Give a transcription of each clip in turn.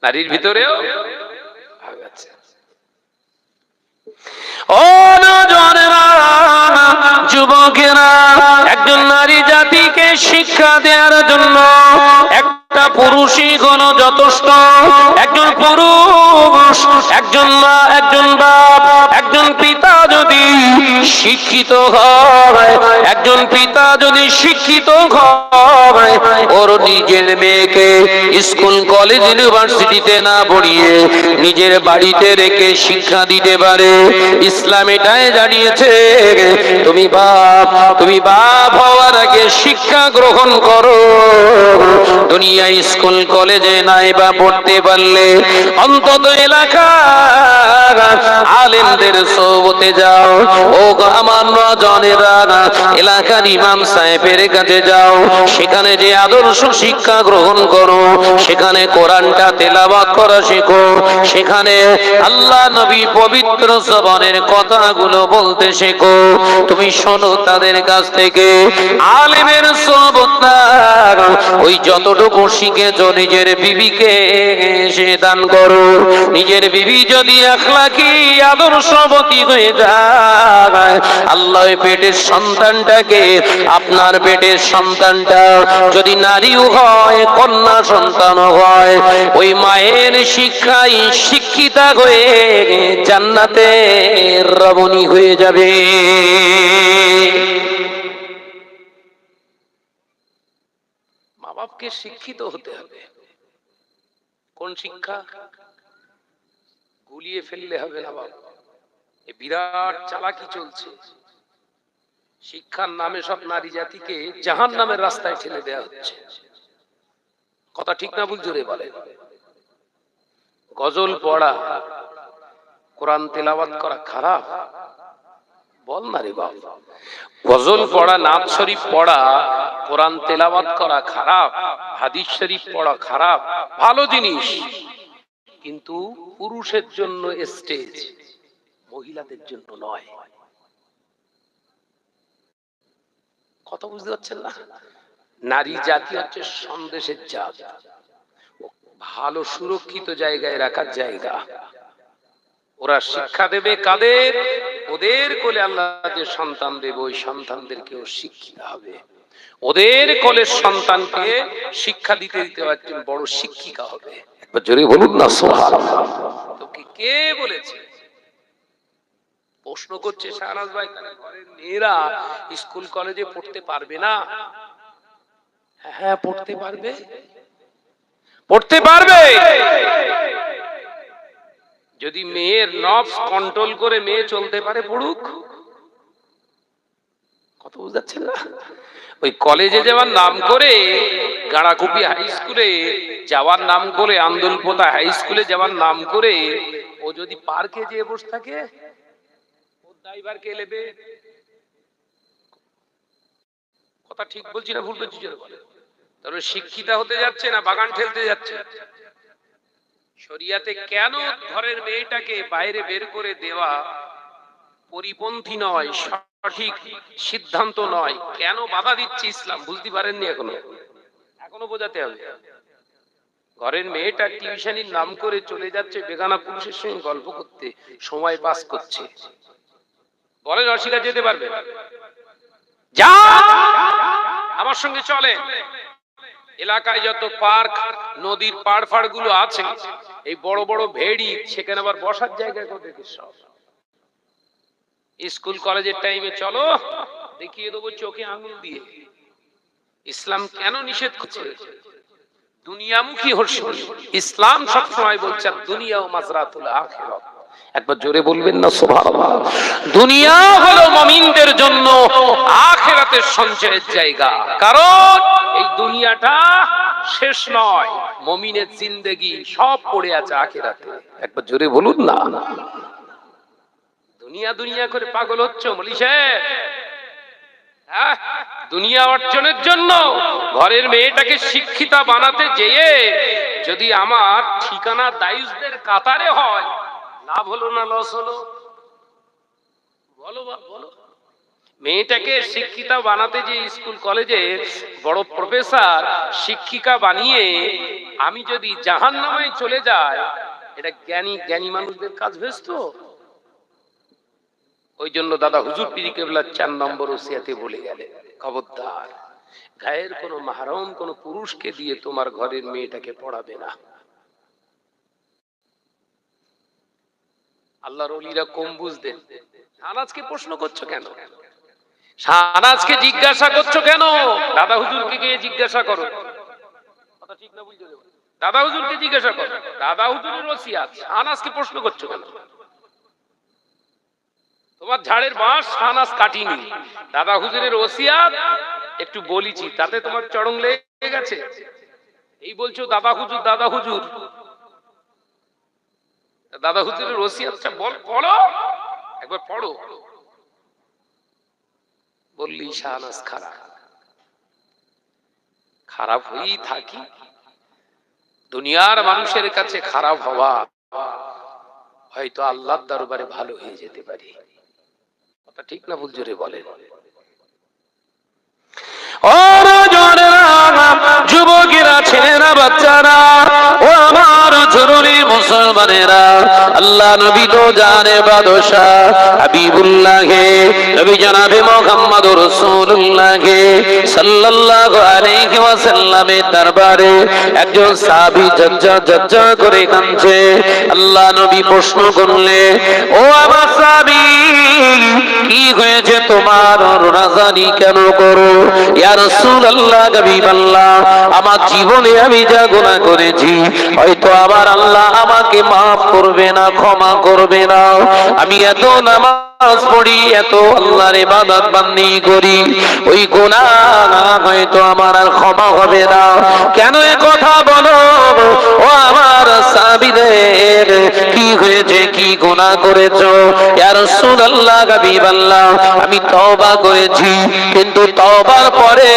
নারীর ভিতরেও ভাগ আছে। ও নওজওয়ানেরা, যুবকেরা, একজন নারী জাতিকে শিক্ষা দেওয়ার জন্য একটা পুরুষই হলো যথেষ্ট। একজন পুরুষ, একজন মা, একজন বাপ, একজন পিতা যদি শিক্ষিত হয়, একজন পিতা যদি শিক্ষিত হয়, ওর নিজের মেয়েকে স্কুল কলেজ ইউনিভার্সিটিতে না পড়িয়ে নিজের বাড়িতে রেখে শিক্ষা দিতে পারে। ইসলাম এটাই জানিয়েছে, তুমি বাপ হওয়ার আগে শিক্ষা গ্রহণ করো। দুনিয়া স্কুল কলেজে নাই বা পড়তে পারলে অন্তত এলাকা আলেমদের সোহবতে যাও। ও আমার নওজওয়ানেরা, এলাকার ইমাম সাহেবের কাছে যাও, সেখানে যে আদর্শ শিক্ষা গ্রহণ করো, সেখানে কোরআনটা তেলাওয়াত করা শেখো, সেখানে আল্লাহ নবী পবিত্র জবানের কথাগুলো বলতে শেখো। তুমি শোনো তাদের কাছ থেকে, আলেমের সোহবত নাও। ওই যতটুকু শিখেছো নিজের বিবিকে সে দান করো। নিজের বিবি যদি আখলাকি আদর্শবতী হয়ে যায়, আল্লাহ পেটের সন্তানটাকে, আপনার পেটের সন্তানটা যদি নারীও হয়, কন্যা সন্তানও হয়, ওই মায়ের শিক্ষায় শিক্ষিতা হয়ে জান্নাতে রমণী হয়ে যাবে। মা বাপকে শিক্ষিত হতে হবে। কোন শিক্ষা? গুলিয়ে ফেললে হবে না বাবা। এ বিরাট চালাকি চলছে। শিক্ষার নামে সব নারী জাতিকে জাহান্নামের রাস্তায় ঠেলে দেওয়া হচ্ছে। কথা ঠিক না ভুল জোরে বলেন? গজল পড়া, কোরআন তেলাওয়াত করা খারাপ? বল না রে বাপ। গজল পড়া, নাত শরীফ পড়া, কোরআন তেলাওয়াত করা খারাপ, হাদিস শরীফ পড়া খারাপ, ভালো জিনিস, কিন্তু পুরুষের জন্য স্টেজ, মহিলাদের জন্য নয়। কথা বুঝতে পারছেন না? নারী জাতি হচ্ছে সন্দেশের জাত, ভালো সুরক্ষিত জায়গায় রাখার জায়গা। ওরা শিক্ষা দেবে কাদের? ওদের কোলে আল্লাহ যে সন্তান দেবে, ওই সন্তানদেরকেও শিক্ষিত হবে। ওদের কোলের সন্তানকে শিক্ষা দিতে দিতে একজন বড় শিক্ষিকা হবে। একবার জোরে বলুন না সুবহানাল্লাহ। তোকে কে বলেছে? প্রশ্ন করছে শাহনাজ ভাই, তাহলে ঘরের মেয়েরা স্কুল কলেজে পড়তে পারবে না? হ্যাঁ, পড়তে পারবে, পড়তে পারবে। যদি মেয়ের নফস কন্ট্রোল করে মেয়ে চলতে পারে, পড়ুক। কত বুঝাচ্ছেন না? ওই কলেজে যাওয়ার নাম করে, গাড়াকুপি হাই স্কুলে যাওয়ার নাম করে, আন্দোলপোতা হাই স্কুলে যাওয়ার নাম করে, ও যদি পার্কে যেয়ে বসে থাকে, ওর ড্রাইভার কে নেবে? কথা ঠিক বলছি না ভুল বলছি? তাহলে শিক্ষিতা হতে যাচ্ছে না বাগান ঠেলতে যাচ্ছে? শরিয়াতে কেন ঘরের মেয়েটাকে বাইরে বের করে দেওয়া পরিপন্থী নয়, সঠিক সিদ্ধান্ত নয়, কেন বাধা দিচ্ছে ইসলাম? বুঝতে পারেননি এখনো? এখনো বোঝাতে হবে। ঘরের মেয়েটা টিউশনির নাম করে চলে যাচ্ছে বেগানা পুরুষের সঙ্গে গল্প করতে, সময় পাস করছে। বলেন অস্বীকার যেতে পারবে? যা আমার সঙ্গে চলে। এলাকায় যত পার্ক, নদীর পাড় ফাড় গুলো আছে, এই বড় বড় ভেড়ি, সেখানে আবার বসার জায়গা করে সব। স্কুল কলেজের টাইমে চলো, দেখিয়ে দেবো চোখে আঙুল দিয়ে। ইসলাম কেন নিষেধ করছে? দুনিয়ামুখী হচ্ছে। ইসলাম সবসময় বলছে দুনিয়া ও মাজরাতুল আখিরাত। একবার জোরে বলবেন না সুবহানাল্লাহ। দুনিয়া হলো মুমিনদের জন্য আখিরাতের সঞ্চয়ের জায়গা। কারণ এই দুনিয়াটা শেষ নয়, মুমিনের জিন্দেগি সব পড়ে আছে আখিরাতে। একবার জোরে বলুন না। দুনিয়া দুনিয়া করে পাগল হচ্ছে মলি সাহেব। দুনিয়া অর্জনের জন্য ঘরের মেয়েটাকে শিক্ষিতা বানাতে যেয়ে যদি আমার ঠিকানা দায়ুসদের কাতারে হয়, লাভ হলো না লস হলো? বলো বলো। মেয়েটাকে শিক্ষিতা বানাতে যে স্কুল কলেজে বড় প্রফেসর শিক্ষিকা বানিয়ে আমি যদি জাহান্নামে চলে যাই, এটা জ্ঞানী জ্ঞানী মানুষদের কাজ ভেস্ত। ওই জন্য দাদা হুজুর পীর কেবলা 4 নম্বর ওসিয়াতে বলে গেলেন, খবরদার গায়ের কোন মাহরম কোন পুরুষকে দিয়ে তোমার ঘরের মেয়েটাকে পড়াবে না। আল্লাহর ওলিরা কম বুঝতেন। শাহনাজকে প্রশ্ন করছো কেন? শাহনাজকে জিজ্ঞাসা করছো কেন? দাদা হুজুরকে গিয়ে জিজ্ঞাসা করো। কথা ঠিক না বুঝতে দেব। দাদা হুজুরকে জিজ্ঞাসা করো, দাদা হুজুরের ওসিয়াত, শাহনাজকে প্রশ্ন করছো কেন? তোমার ঝাড়ের বাঁশ শাহনাজ কাটিনি, দাদা হুজুরের ওসিয়াত একটু বলিছি, তাতে তোমার চরম লেগে গেছে। এই বলছো দাদা হুজুর দাদা হুজুর, দাদা হুজুরের ওসিয়াতটা পড়ো, একবার পড়ো। বললি শাহনাজ খারাপ, খারাপ হয়েই থাকি। দুনিয়ার মানুষের কাছে খারাপ হওয়া হয়তো আল্লাহর দরবারে ভালো হয়ে যেতে পারে। কথা ঠিক না ভুল জোরে বলেন। যুবকেরা, ছেলেরা, বাচ্চারা, ও আমার জরুরি মুসলমানেরা, আল্লাহ নবী তো জানে বাদশাহ হাবিবুল্লাহ নবী জনাবে মুহাম্মদুর রাসূলুল্লাহ সাল্লাল্লাহু আলাইহি ওয়াসাল্লামের দরবারে একজন সাহাবী ঝরঝর করে কাঁদছে। আল্লাহ নবী প্রশ্ন করলে, ও আমার সাহাবী, কি হয়েছে তোমার, রাজানি কেন করো? ইয়া রাসূলুল্লাহ, হাবিবাল্লাহ, আমার জীবনে আমি যা গুনাহ করেছি হয়তো আবার আল্লাহ আমাকে মাফ করবে না, ক্ষমা করবে না। আমি এত নামাজ পড়ি, এত আল্লাহর ইবাদত বান্দি করি, ওই গুনাহ হয়তো আমার আর ক্ষমা হবে না। কেন এ কথা বলো? ও আমার সাহাবীদের, কি হয়েছে, কি গুনাহ করেছো? ইয়া রাসূলুল্লাহ, হাবিবাল্লাহ, আমি তওবা করেছি, কিন্তু তওবার পরে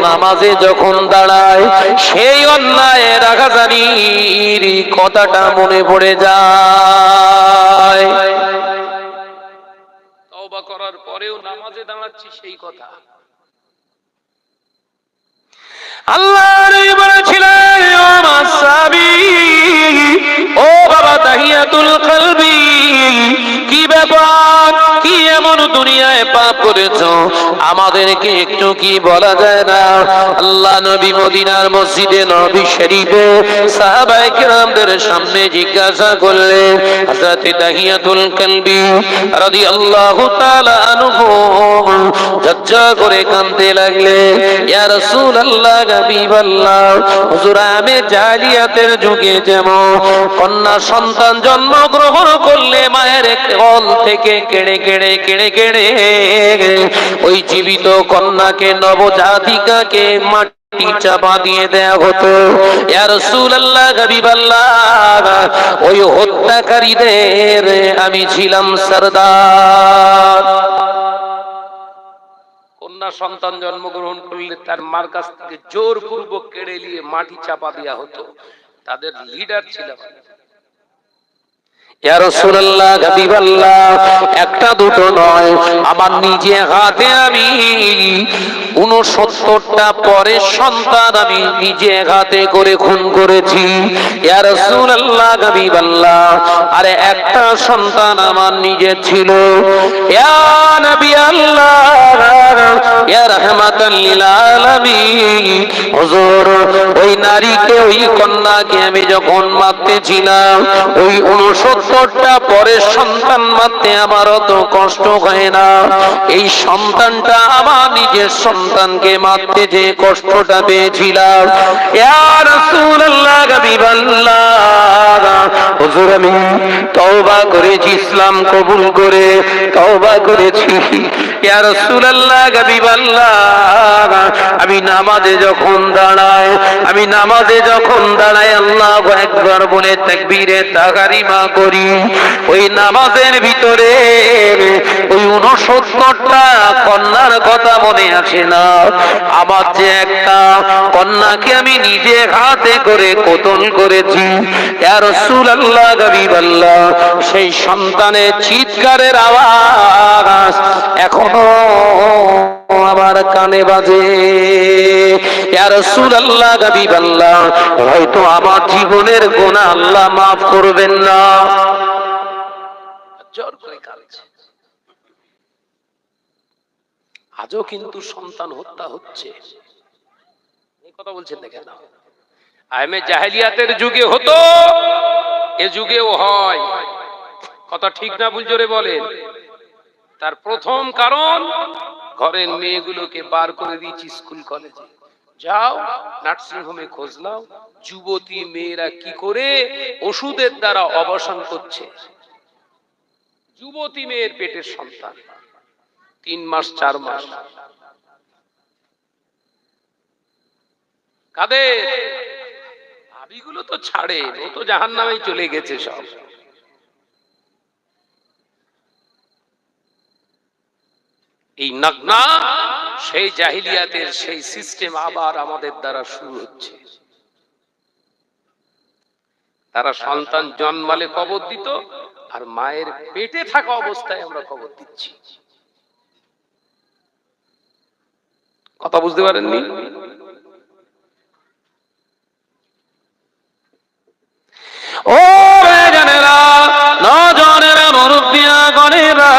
নামাজে যখন দাঁড়ায় সেই অন্যায় রাগাজানির কথাটা মনে পড়ে যায়। তওবা করার পরেও নামাজে দাঁড়াচ্ছি সেই কথা। আল্লাহ নবী বলেছিলেন, ও আমার সাহাবী, ও বাবা তাহিয়াতুল কলবি, কি ব্যাপার, কি এমন দুনিয়ায় পাপ করেছো আমাদেরকে একটু কি বলা যায় না? আল্লাহ নবী মদিনার মসজিদে নবী শরীফে সাহাবায়ে কেরামদের সামনে জিজ্ঞাসা করলেন। হযরত তাহিয়াতুল কলবি রাদিয়াল্লাহু তাআলা আনহু ঝরঝর করে কাঁদতে লাগলেন। ইয়া রাসূলুল্লাহ, হাবিবাল্লাহ, হুজুর, আমি জাহিলিয়াতের যুগে যেমন কন্যা সন্তান জন্মগ্রহণ করলে মায়ের কোল থেকে কেড়ে কেড়ে কেড়ে কেড়ে ওই জীবিত কন্যাকে, নবজাতিকাকে মাটি চাপা দিয়ে দেয়া হতো। ইয়া রাসূলুল্লাহ, হাবিবাল্লাহ, ওই হত্যাকারীদের আমি ছিলাম সরদার। কন্যা সন্তান জন্মগ্রহণ করলে তার মার কাছ থেকে জোরপূর্বক কেড়ে নিয়ে মাটি চাপা দেয়া হতো, তাদের লিডার ছিলাম। ইয়া রাসূলুল্লাহ, হাবিবাল্লাহ, একটা দুটো নয়, আমার নিজে হাতে আমি 69টা পরের সন্তান আমি নিজে হাতে করে খুন করেছি। ইয়া রাসূলুল্লাহ, হাবিবাল্লাহ, আরে একটা সন্তান আমার নিজের ছিল। ইয়া নবী আল্লাহ, ইয়া রাহমাতাল লিল আলামিন, হুজুর, ওই নারীকে, ওই কন্যাকে আমি যখন মারতেছিলাম, ওই 69টা পরের সন্তান মারতে আমার অত কষ্ট হয় না। এই সন্তানটা আমার নিজের সন্তানকে মারতে যে কষ্টটা পেয়েছিলাম, ইয়া রাসূলুল্লাহ, হাবিবাল্লাহ, হুজুর, আমি তওবা করেছি, ইসলাম কবুল করে তওবা করেছি। ইয়া রাসূলুল্লাহ, হাবিবাল্লাহ, আমি নামাজে যখন দাঁড়াই, আল্লাহু আকবার বলে তাকবীরে তাহরিমা করি, ওই নামাজের ভিতরে ওই 69টা কন্যার কথা মনে আসে না। আমার যে একটা কন্যাকে আমি নিজে হাতে করে কতল করেছি, ইয়া রাসূলুল্লাহ, হাবিবাল্লাহ, সেই সন্তানের চিৎকারের আওয়াজ এখন এখনো আমার কানে বাজে। ইয়া রাসূলুল্লাহ, হাবিবাল্লাহ, হয়তো আমার জীবনের গুনাহ আল্লাহ মাফ করবেন না। জোর করে কাঁদছে। আজও কিন্তু সন্তান হত্যা হচ্ছে। এই কথা বলছেন দেখেন না, আইমে জাহেলিয়াতের যুগে হতো, এ যুগেও হয়। কথা ঠিক না ভুল জোরে বলেন? তার প্রথম কারণ, ঘরের মেয়েগুলোকে বার করে দিয়েছি স্কুল কলেজে, যাও নার্সিং হোমে খোঁজ নাও, যুবতী মেয়েরা কি করে ওষুধের দ্বারা অবসান করছে। যুবতী মেয়ের পেটের সন্তান 3 মাস 4 মাস, কাদের? ভাবিগুলো তো ছাড়ে, ও তো জাহান্নামেই চলে গেছে সব। এই নাগনা সেই জাহিলিয়াতের সেই সিস্টেম আবার আমাদের দ্বারা শুরু হচ্ছে। তারা সন্তান জন্মালে কবর দিত, আর মায়ের পেটে থাকা অবস্থায় আমরা কবর দিচ্ছি। কথা বুঝতে পারেননি? ও জানেরা, নজরেরা, মুরব্বিয়া গণেরা,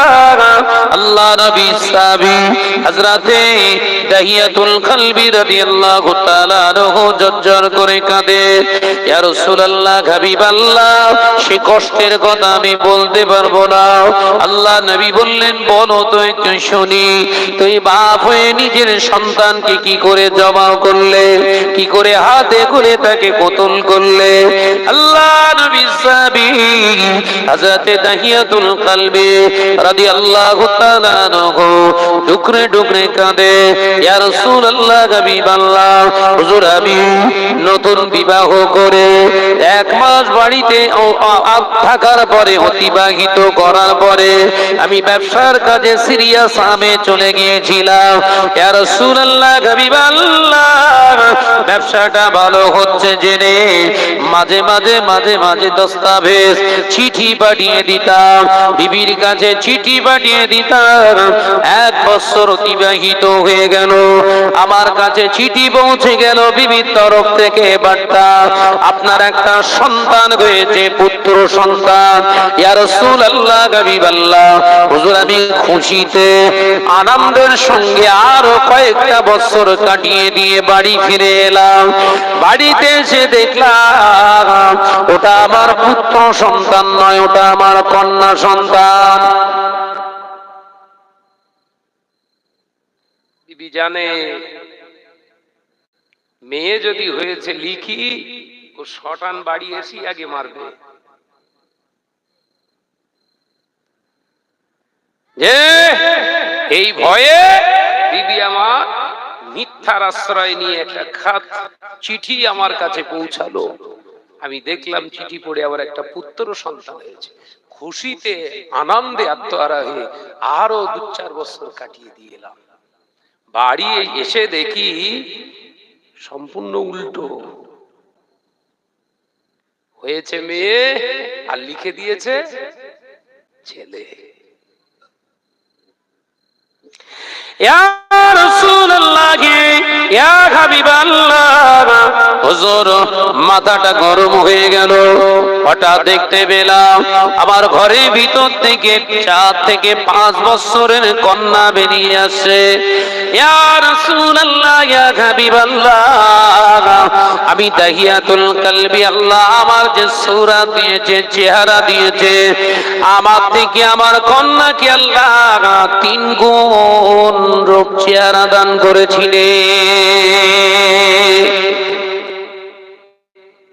আল্লাহ নবী সাহাবী হযরতে দাহিয়াতুল কলবি রাদিয়াল্লাহু তাআলা আনহু জজ্জর করে কাঁদে, ইয়া রাসূলুল্লাহ, হাবিবাল্লাহ, সেই কষ্টের কথা আমি বলতে পারবো না। আল্লাহ নবী বললেন, বলো তো একটু শুনি, তুই বাপ হয়ে নিজের সন্তানকে কি করে জবাই করলে, কি করে হাতে করে তাকে কতল করলে। আল্লাহ নবী সাহাবী হযরতে দাহিয়াতুল কলবি রাদিয়াল্লাহু তাআলা আনহু ডুকরে ডুকরে কাঁদে, ইয়া রাসূলুল্লাহ, হাবিবাল্লাহ, হুজুর, আমি নতুন বিবাহ করে 1 মাস বাড়িতে থাকার পরে, অতিবাহিত করার পরে আমি ব্যবসার কাজে সিরিয়া শামে চলে গিয়েছিলাম। ইয়া রাসূলুল্লাহ, হাবিবাল্লাহ, ব্যবসাটা ভালো হচ্ছে জেনে মাঝে মাঝে মাঝে মাঝে দস্তাবেজ চিঠি পাঠিয়ে দিতাম, বিবির কাছে চিঠি পাঠিয়ে দিতাম। 1 বছর অতিবাহিত হয়ে গেল, আমার কাছে চিঠি পৌঁছে গেল বিবির তরফ থেকে বার্তা, আপনার একটা সন্তান হয়েছে, পুত্র সন্তান। ইয়া রাসূলুল্লাহ, হাবিবাল্লাহ, হুজুর, আমি খুশিতে আনন্দের সঙ্গে আরো কয়েকটা বছর কাটিয়ে দিয়ে বাড়ি ফিরে এলাম। বাড়িতে এসে দেখলাম ওটা আমার পুত্র সন্তান নয়, ওটা আমার কন্যা সন্তান। বিবি জানে মেয়ে যদি হয়েছে লিখি, ও শটান বাড়ি এসে আগে মারবে। যে এই ভয়ে বিবি আমার মিথ্যার আশ্রয় নিয়ে একটা খাত চিঠি আমার কাছে পৌঁছালো। আমি দেখলাম চিঠি পড়ে আবার একটা পুত্র সন্তান হয়েছে। খুশিতে আনন্দে আত্মহারা হয়ে আরো 2-4 বছর কাটিয়ে দিয়ে এলাম। বাড়ি এসে দেখি সম্পূর্ণ উল্টো হয়েছে, মেয়ে আর লিখে দিয়েছে ছেলে। ইয়া রাসূলুল্লাহ, ইয়া হাবিবাল্লাহ, হুজুর, মাথাটা গরম হয়ে গেল। হঠাৎ দেখতে পেলাম আমার ঘরের ভিতর থেকে 4 থেকে 5 বছরের কন্যা বেরিয়ে আসে। ইয়া রাসূলুল্লাহ, ইয়া হাবিবাল্লাহ, আমি দাহিয়াতুল কলবি, আল্লাহ আমার যে সূরা দিয়েছে, চেহারা দিয়েছে, আমার থেকে আমার কন্যাকে আল্লাহ 3 গুণ রূপ চেহারা দান করেছিলেন।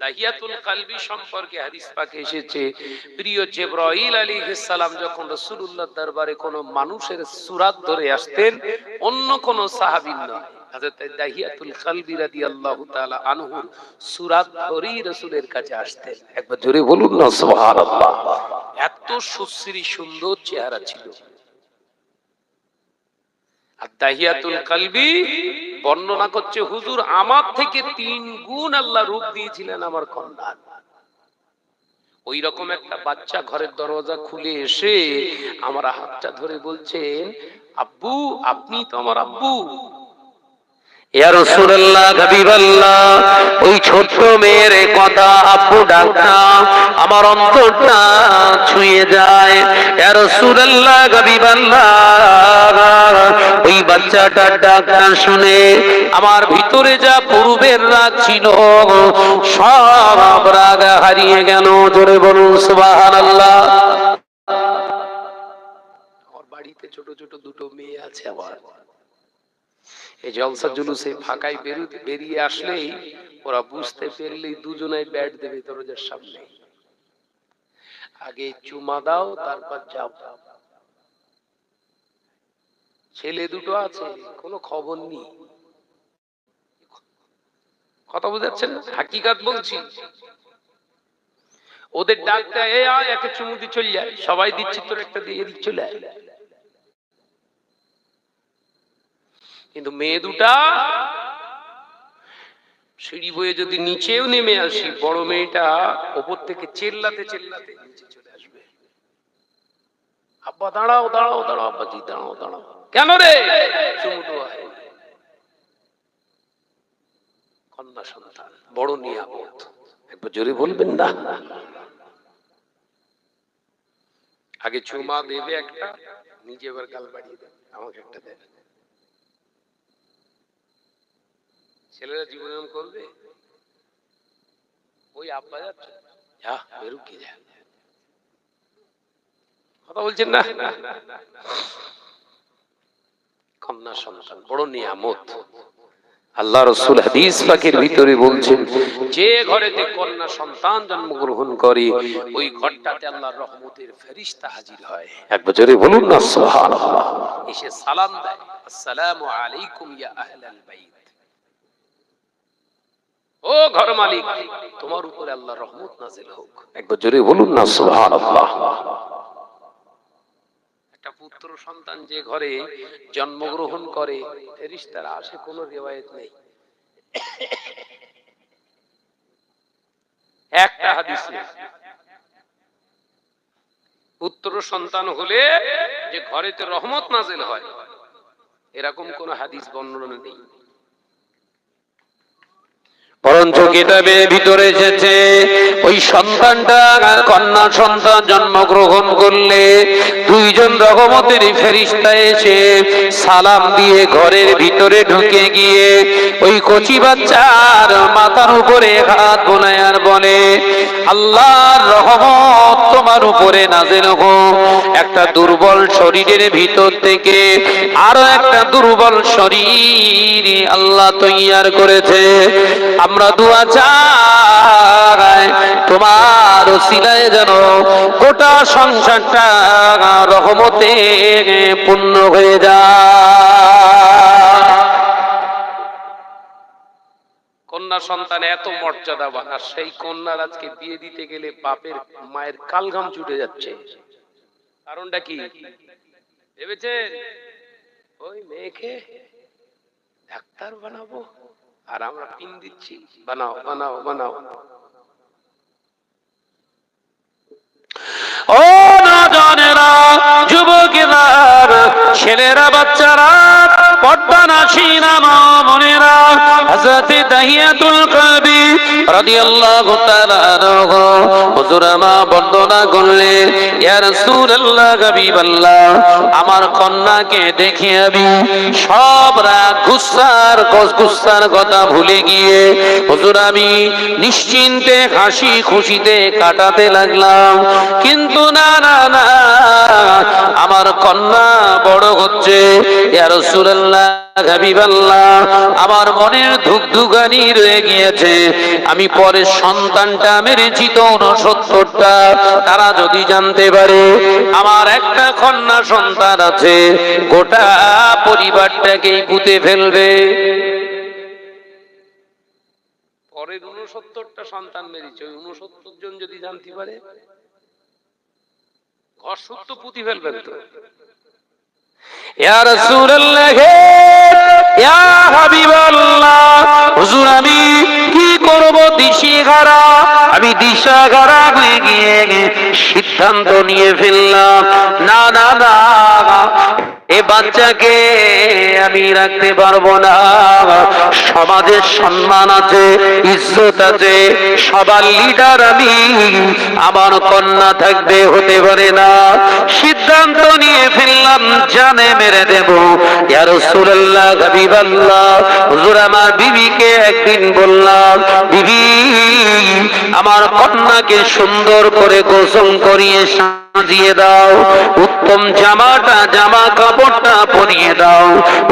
দাহিয়াতুল কলবি সম্পর্কে হাদিস পাকে এসেছে, প্রিয় জিবরাইল আলাইহিস সালাম যখন রাসূলুল্লাহর দরবারে কোন মানুষের সূরাত ধরে আসতেন, অন্য কোন সাহাবী নয়, হযরত দাহিয়াতুল কলবি রাদিয়াল্লাহু তাআলা আনহু সূরাত ধরেই রাসূলের কাছে আসতেন। একবার জোরে বলুন না সুবহানাল্লাহ। এত সুশ্রী সুন্দর চেহারা ছিল। আর দাহিয়াতুল কলবি বর্ণনা করছে, হুজুর, আমার থেকে 3 গুণ আল্লাহ রূপ দিয়েছিলেন আমার কন্যা। ওই রকম একটা বাচ্চা ঘরের দরজা খুলে এসে আমার হাতটা ধরে বলছেন, আব্বু আপনি তো আমার আব্বু। ইয়া রাসূলুল্লাহ, হাবিবাল্লাহ, ওই ছোট্ট মেয়ের কথা আব্বু ডাকটা আমার অন্তরটা ছুঁয়ে যায়। ইয়া রাসূলুল্লাহ, হাবিবাল্লাহ, ওই বাচ্চাটার ডাকটা শুনে আমার ভিতরে যা পূর্বের রাগ ছিল সব রাগ হারিয়ে গেল। জোরে বলুন সুবহানাল্লাহ। আমার বাড়িতে ছোট ছোট দুটো মেয়ে আছে। আবার এই জলসা জুলুসে ফাঁকায় বেরিয়ে আসলেই ওরা বুঝতে পেরলেই দুজনাই ব্যাট দেবে দরজার সামনে। আগে চুমা দাও তারপর যাও। ছেলে দুটো আছে, কোনো খবর নেই। কথা বুঝাচ্ছেন? হাকিকাত বলছি। ওদের ডাকটা এ আয় একে চুমু দিয়ে চলে যায়, সবাই দিচ্ছে তোর একটা দিয়ে এদিক চলে আয়। কিন্তু মেয়ে দুটা সিঁড়ি বয়ে যদি নিচেও নেমে আসি, বড় মেয়েটা ওপর থেকে চেল্লাতে চেল্লাতে নিচে চলে আসবে। আব্বা দাঁড়াও দাঁড়াও দাঁড়াও, আব্বাজি দাঁড়াও দাঁড়াও। কেন রে? চুমু দেওয়া হয়। কন্যা সন্তান বড় নিয়ামত, একবার জোরে বলবেন না। আগে চুমা দেবে একটা, নিজে এবার গাল বাড়িয়ে দেবে, আমাকে একটা দেবে। ছেলেরা জীবন করবে, ওই আব্বা যাচ্ছে যা বেরু কে যা। কথা বলছেন না? কন্যা সন্তান বড় নিয়ামত। আল্লাহ রাসূল হাদিস পাকের ভিতরে বলছেন, যে ঘরেতে কন্যা সন্তান জন্মগ্রহণ করে ওই ঘরটাতে আল্লাহর রহমতের ফেরেশতা হাজির হয়। একবার জোরে বলুন না সুবহানাল্লাহ। এসে সালাম দেয়, আসসালামু আলাইকুম ইয়া আহলাল বাইত। ও ঘর মালিক, তোমার উপরে আল্লাহর রহমত নাযিল হোক। একবার জোরে বলুন না সুবহানাল্লাহ। একটা পুত্র সন্তান যে ঘরে জন্মগ্রহণ করে ফেরেশতারা আসে, কোনো রিওয়ায়াত নেই, একটা হাদিস নেই। পুত্র সন্তান হলে যে ঘরেতে রহমত নাযিল হয় এরকম কোন হাদিস বর্ণনা নেই। বরঞ্চ কিতাবের ভিতরে এসেছে ওই সন্তানটা কন্যা সন্তান জন্মগ্রহণ করলে দুইজন রহমতের ফেরেশতা এসে সালাম দিয়ে ঘরের ভিতরে ঢুকে গিয়ে ওই কচি বাচ্চার মাথার উপরে হাত বোলায় আর বলে, আল্লাহর রহমত তোমার উপরে নাযিল হোক। একটা দুর্বল শরীরের ভিতর থেকে আরো একটা দুর্বল শরীর আল্লাহ তৈয়ার করেছে। আমরা দুয়া চাই তোমার ওসিলায় যেন গোটা সংসারটা রহমতে পূর্ণ হয়ে যায়। কন্যা সন্তান এত মর্যাদাবান, আর সেই কন্যার আজকে বিয়ে দিতে গেলে বাপের মায়ের কালঘাম ছুটে যাচ্ছে। কারণটা কি ভেবেছে? ওই মেয়েকে ডাক্তার বানাবো আর আমরা পিন দিচ্ছি, বানাও বানাও বানাও। ও নজনেরা, যুবকেরা, ছেলেরা, বাচ্চারা, পর্দানাসীনা মনেরা, হযরত দাহিয়াতুল কলবি রাদিয়াল্লাহু তাআলা আনহু হুজুর আমার বর্ণনা করলেন, ইয়া রাসূলুল্লাহ, হাবিবাল্লাহ, আমার কন্যাকে দেখে আমি সব রাগ গুসার কথা ভুলে গিয়ে হুজুর আমি নিশ্চিন্তে হাসি খুশিতে কাটাতে লাগলাম। কিন্তু না না না, আমার কন্যা বড় হচ্ছে। ইয়া রাসূলুল্লাহ, হাবিবাল্লাহ, আমার মনের ধুকধুকানি রয়ে গিয়েছে। আমি পরে সন্তানটা মেরেছি তো 69টা, তারা যদি জানতে পারে আমার একটা কন্যা সন্তান আছে, গোটা পরিবারটাকেই পুঁতে ফেলবে। পরের 69টা সন্তান মেরেছে, ওই 69 জন যদি জানতে পারে ঘর সত্য পুঁতি ফেলবেন তো। ইয়া রাসূলুল্লাহ, ইয়া হাবিবাল্লাহ, হুজুর আমি কি করব দিশেহারা। আমি দিশাহারা হয়ে গিয়ে সিদ্ধান্ত নিয়ে ফেললাম, না না না, এ বাচ্চাকে আমি রাখতে পারবো না। সমাজের সম্মান আছে, ইজ্জত আছে, সবার লিডার আমি, আমার কন্যা থাকবে, হতে পারে না। সিদ্ধান্ত নিয়ে ফেললাম, জানে মেরে দেব। ইয়া রাসূলুল্লাহ, হাবিবাল্লাহ, হুজুর আমার বিবিকে একদিন বললাম, বিবি আমার কন্যাকে সুন্দর করে গোসল করিয়ে সাজিয়ে দাও, উত্তম জামা কাপড়টা পরিয়ে দাও,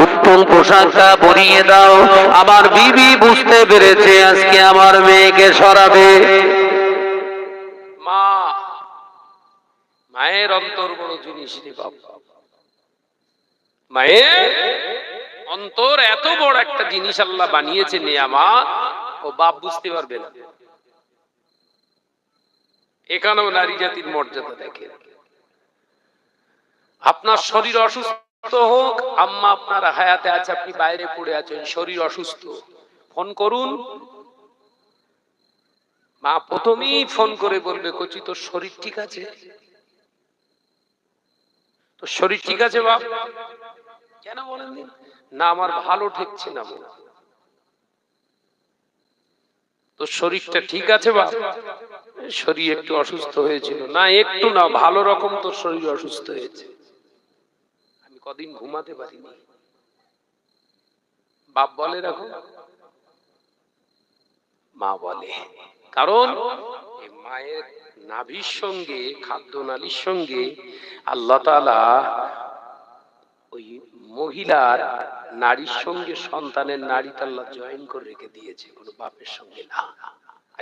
উত্তম পোশাকটা পরিয়ে দাও। আমার বিবি বুঝতে পেরেছে আজকে আমার মেয়েকে সরাবে। মা, মায়ের অন্তর বড় জিনিস রে বাবা। মায়ের অন্তর এত বড় একটা জিনিস আল্লাহ বানিয়েছে নিয়ামত, ও বাপ বুঝতে পারবে না। এখানেও নারী জাতির মর্যাদা দেখে। আপনার শরীর অসুস্থ হোক, আম্মা আপনার হায়াতে আছে, আপনি বাইরে পড়ে আছেন, শরীর অসুস্থ, ফোন করুন। মা প্রথমেই ফোন করে বলবে, কচি তোর শরীর ঠিক আছে? তোর শরীর ঠিক আছে বাপ? কেন বলেন না? আমার ভালো ঠেকছে না। তোর শরীরটা ঠিক আছে বাপ? শরীর একটু অসুস্থ হয়েছিল। না একটু না, ভালো রকম তোর শরীর অসুস্থ হয়েছে, আমি কদিন ঘুমাতে পারিনি। বাপ বলে রাখো, মা বলে, কারণ মায়ের নাভির সঙ্গে, খাদ্য নালীর সঙ্গে আল্লাহ তাআলা ওই মহিলার নারীর সঙ্গে সন্তানের নারীতে আল্লাহ জয়েন করে রেখে দিয়েছে, কোনো বাপের সঙ্গে না।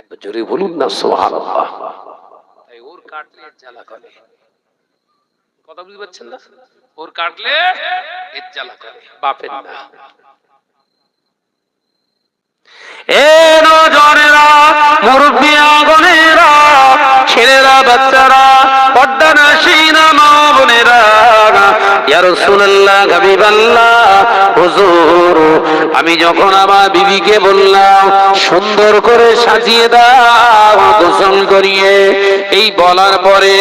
একবার জোরে বলুন না সুবহানাল্লাহ। তাই ওর কাটলে জ্বালা করে, কথা বুঝতে পারছেন না? ওর কাটলে এর জ্বালা করে, বাপের না। এ নজরেরা, মুরব্বিয়াগণেরা, ছেলেরা, বাচ্চারা, পর্দানাশীনা মা বোনেরা, ইয়া রাসূলুল্লাহ, হাবিবাল্লাহ, হুজুর আমি যখন আমার বিবিকে বললাম সুন্দর করে সাজিয়ে দাও, গোসল করিয়ে, এই বলার পরে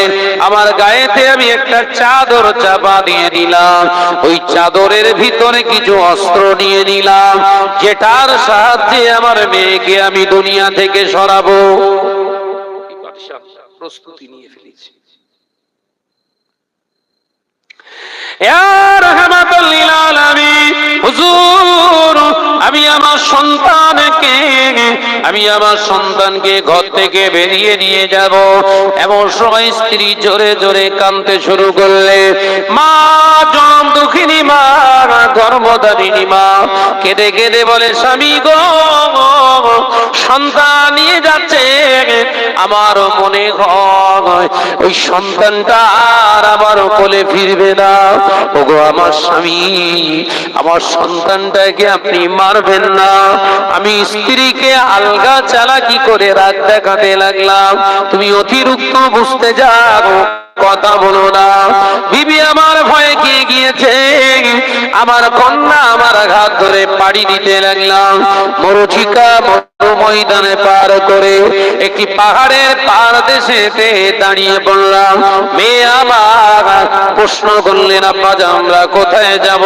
আমার গায়েতে আমি একটা চাদর চাপা দিয়ে দিলাম। ওই চাদরের ভিতরে কিছু অস্ত্র নিয়ে নিলাম, যেটার সাহায্যে আমার মেয়েকে আমি দুনিয়া থেকে সরাবো। প্রস্তুতি নিয়ে ফেলেছি। হুজুর আমি আমার সন্তানকে ঘর থেকে বেরিয়ে নিয়ে যাব, এমন সময় স্ত্রী জোরে জোরে কাঁদতে শুরু করলে। মা, জনম দুঃখিনী মা, গর্ভধারিণী মা, কেঁদে কেঁদে বলে, স্বামী গো, সন্তান নিয়ে যাচ্ছে, আমার মনে হয় ওই সন্তানটা আর আমার কোলে ফিরবে না। ওগো আমার স্বামী, আমার সন্তানটাকে আপনি মারবেন না। আমি স্ত্রীকে আলগা চালাকি করে রাগ দেখাতে লাগলাম, তুমি অতিরিক্ত বুঝতে যাও, কথা বলো না। বিবি আমার ভয়ে গিয়েছে, আমার কন্যা আমার হাত ধরে পাড়ি দিতে লাগলাম। মরুচিকা ময়দানে পার করে একটি পাহাড়ের পার দেশেতে দাঁড়িয়ে পড়লাম। মেয়ে আমার প্রশ্ন করলেন, আব্বা আমরা কোথায় যাব?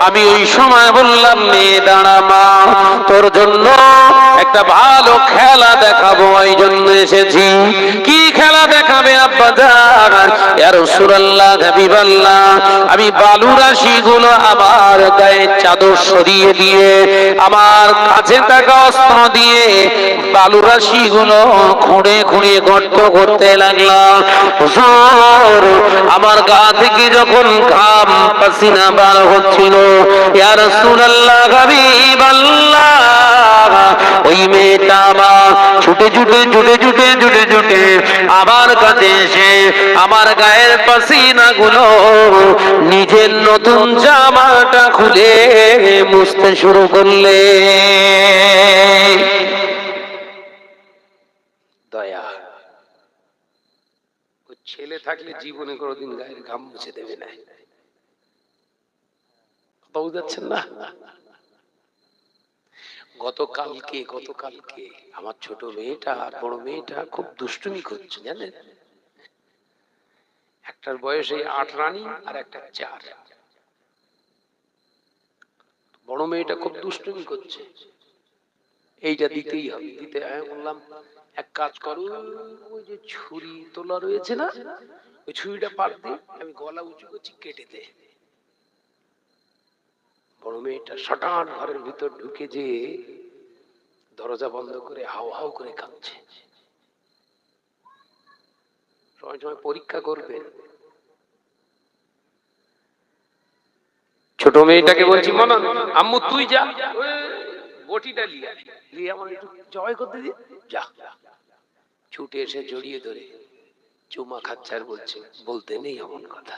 আমি ওই সময় বললাম, মেয়ে দাঁড়া মা, তোর জন্য একটা ভালো খেলা দেখাবো, এই জন্য এসেছি। কি খেলা দেখাবে আব্বা জান? ইয়া রাসূলুল্লাহ, হাবিবাল্লাহ, আমি বালুরাশি গুলো আমার গায়ে চাদর সরিয়ে দিয়ে, আমার কাছে থাকা অস্ত্র দিয়ে বালুরাশি গুলো খুঁড়ে খুঁড়ে গর্ত করতে লাগলাম। হুজুর আমার গা থেকে যখন ঘাম পাসিনা বার হচ্ছিল, ইয়া রাসূলুল্লাহ, হাবিবাল্লাহ, ওই মেয়েটা আমার ছুটে ছুটে ছুটে ছুটে ছুটে ছুটে আমার কাছে এসে আমার গায়ের পাসিনা গুলো নিজের নতুন জামাটা খুলে মুছতে শুরু করলে। দয়া, ওই ছেলে থাকলে জীবনে কোনোদিন গায়ের ঘাম মুছে দেবে না, কথা বুঝাচ্ছেন না? গতকালকে আমার ছোট মেয়েটা আর বড় মেয়েটা খুব দুষ্টুমি করছে জানেন। একটার বয়স এই 8 রানী আর একটা 4। বড় মেয়েটা খুব দুষ্টুমি করছে, এইটা দিতেই হবে দিতে। আমি বললাম এক কাজ করো, ওই যে ছুরি তোলা রয়েছে না, ওই ছুরিটা পার দিয়ে আমি গলা উঁচু করছি, কেটে দে। বড় মেয়েটা শটান ঘরের ভিতর ঢুকে যে দরজা বন্ধ করে হাউ হাউ করে কাঁদছে। সময় সময় পরীক্ষা করবেন। ছোট মেয়েটাকে বলছি মনা আম্মু তুই যা বটিটা লিয়ে আমার একটু জয় করতে দি, যা। ছুটে এসে জড়িয়ে ধরে চুমা খাচ্ছে আর বলছে বলতে নেই এমন কথা,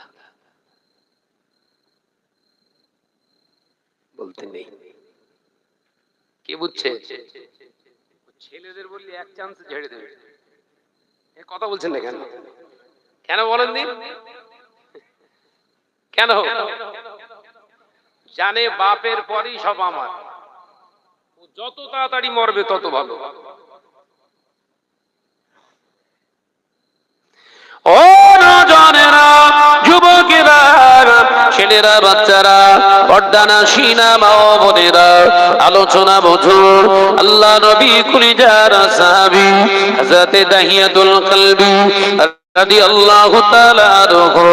বলতে নেই। কে বুঝছে? ছেলেদের বললি এক চান্স ঝেড়ে দেবে। কথা বলছেন না কেন? কেন বলেন দিন? কেন? জানে বাপের পরই সব আমার, যত তাড়াতাড়ি মরবে তত ভালো। ও নওজওয়ানেরা, যুবকেরা, ছেলেরা, বাচ্চারা, পর্দানা সিনা মা ও বোনেরা, আলোচনা বুঝুন। আল্লাহ নবী কুলিজার সাহাবী হযরতে দাহিয়াতুল কলবি রাদিয়াল্লাহু তাআলা আনহু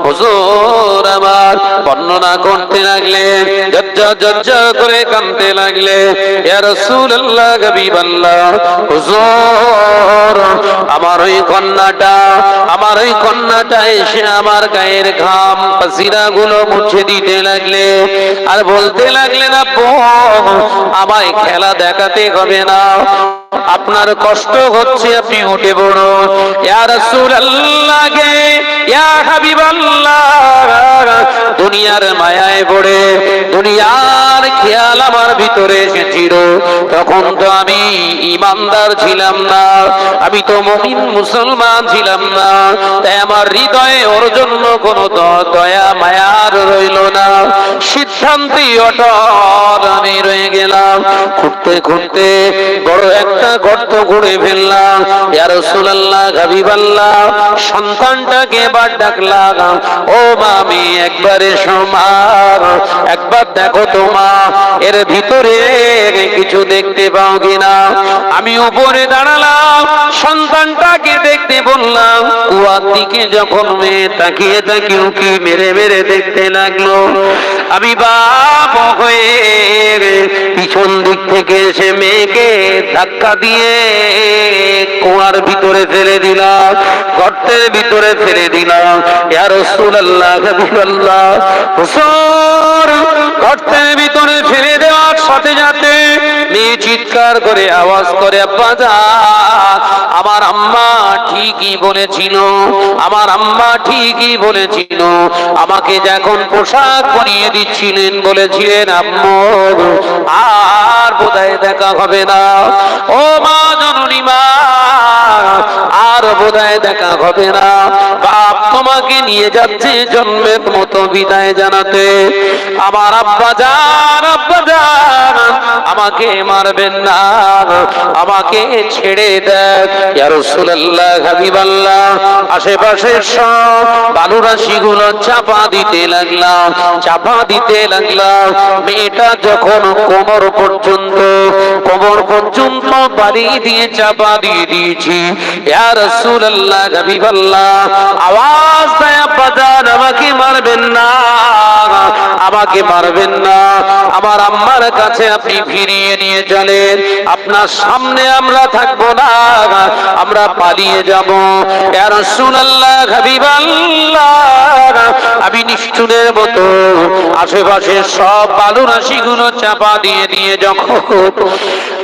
হুজুর আমার বর্ণনা করতে লাগলেন, ঝরঝর করে কাঁদতে লাগলেন। ইয়া রাসূলুল্লাহ, হাবিবাল্লাহ, হুজুর আমার ওই কন্যাটা এসে আমার গায়ের ঘাম পাসিনা গুলো মুছে দিতে লাগলে আর বলতে লাগলেন আব্বু আমায় খেলা দেখাতে হবে না, আপনার কষ্ট হচ্ছে আপনি উঠে পড়ুন। ইয়া রাসূলুল্লাহ গে, ইয়া হাবিবাল্লাহ, দুনিয়ার মায়ায় পড়ে দুনিয়ার খেয়াল আমার ভিতরে এসেছিল, তখন তো আমি ঈমানদার ছিলাম না, আমি তো মুমিন মুসলমান ছিলাম না, তাই আমার হৃদয়ে ওর জন্য কোনো দয়া মায়ার রইল না। সিদ্ধান্তে অটল আমি রয়ে গেলাম। খুঁড়তে খুঁড়তে বড় একটা গর্ত করে ফেললাম। ইয়া রাসূলুল্লাহ, হাবিবাল্লাহ, সন্তানটাকে এবার ডাকলাম, ও মা আমি একবার এসো মা, একবার দেখো তো মা এর ভিতরে কিছু দেখতে পাও কিনা। আমি উপরে দাঁড়ালাম, সন্তানটাকে দেখতে বললাম। কুয়ার দিকে যখন মেয়ে তাকিয়ে তাকিয়ে উকি মেরে মেরে দেখতে লাগলো, আমি বাপ হয়ে পিছন দিক থেকে এসে মেয়েকে ধাক্কা দিয়ে কুয়ার ভিতরে ফেলে দিলাম, গর্তের ভিতরে ফেলে দিলাম। ইয়া রাসূলুল্লাহ, হাবিবাল্লাহ, হুজুর গর্তের ভিতরে ফেলে দেওয়ার সাথে সাথে মেয়ে চিৎকার করে আওয়াজ করে আব্বা জান, আমার আম্মা ঠিকই বলেছিল, আমার আম্মা ঠিকই বলেছিল, আমাকে যখন পোশাক পরিয়ে দিচ্ছিলেন বলেছিলেন আম্মু আর বোধহয় দেখা হবে না, ও মা জননী মা আর বোধহয় দেখা হবে না, বাপ তোমাকে নিয়ে যাচ্ছে জন্মের মতো বিদায় জানাতে। আমার আব্বা জান, আব্বা জান আমাকে মারবেন না, আমাকে ছেড়ে দেন। ইয়া রাসূলুল্লাহ, হাবিবাল্লাহ, আশেপাশের সব বালুরাশি গুলো চাপা দিতে লাগলাম, চাপা দিতে লাগলাম। মেয়েটা যখন কোমর পর্যন্ত বাড়ি দিয়ে চাপা দিয়ে দিয়েছি। ইয়া রাসূলুল্লাহ, হাবিবাল্লাহ, আওয়াজ দেয় আব্বা জান আমাকে মারবেন না, আমাকে মারবেন না, আমার আম্মার কাছে আপনি ফিরিয়ে নিয়ে চলেন, আপনার সামনে আমরা থাকবো না, আমরা পালিয়ে যাব। ইয়া রাসূলুল্লাহ, হাবিবাল্লাহ, আমি নিষ্ঠুরের মতো আশেপাশে সব বালুরাশি গুলো চাপা দিয়ে দিয়ে যখন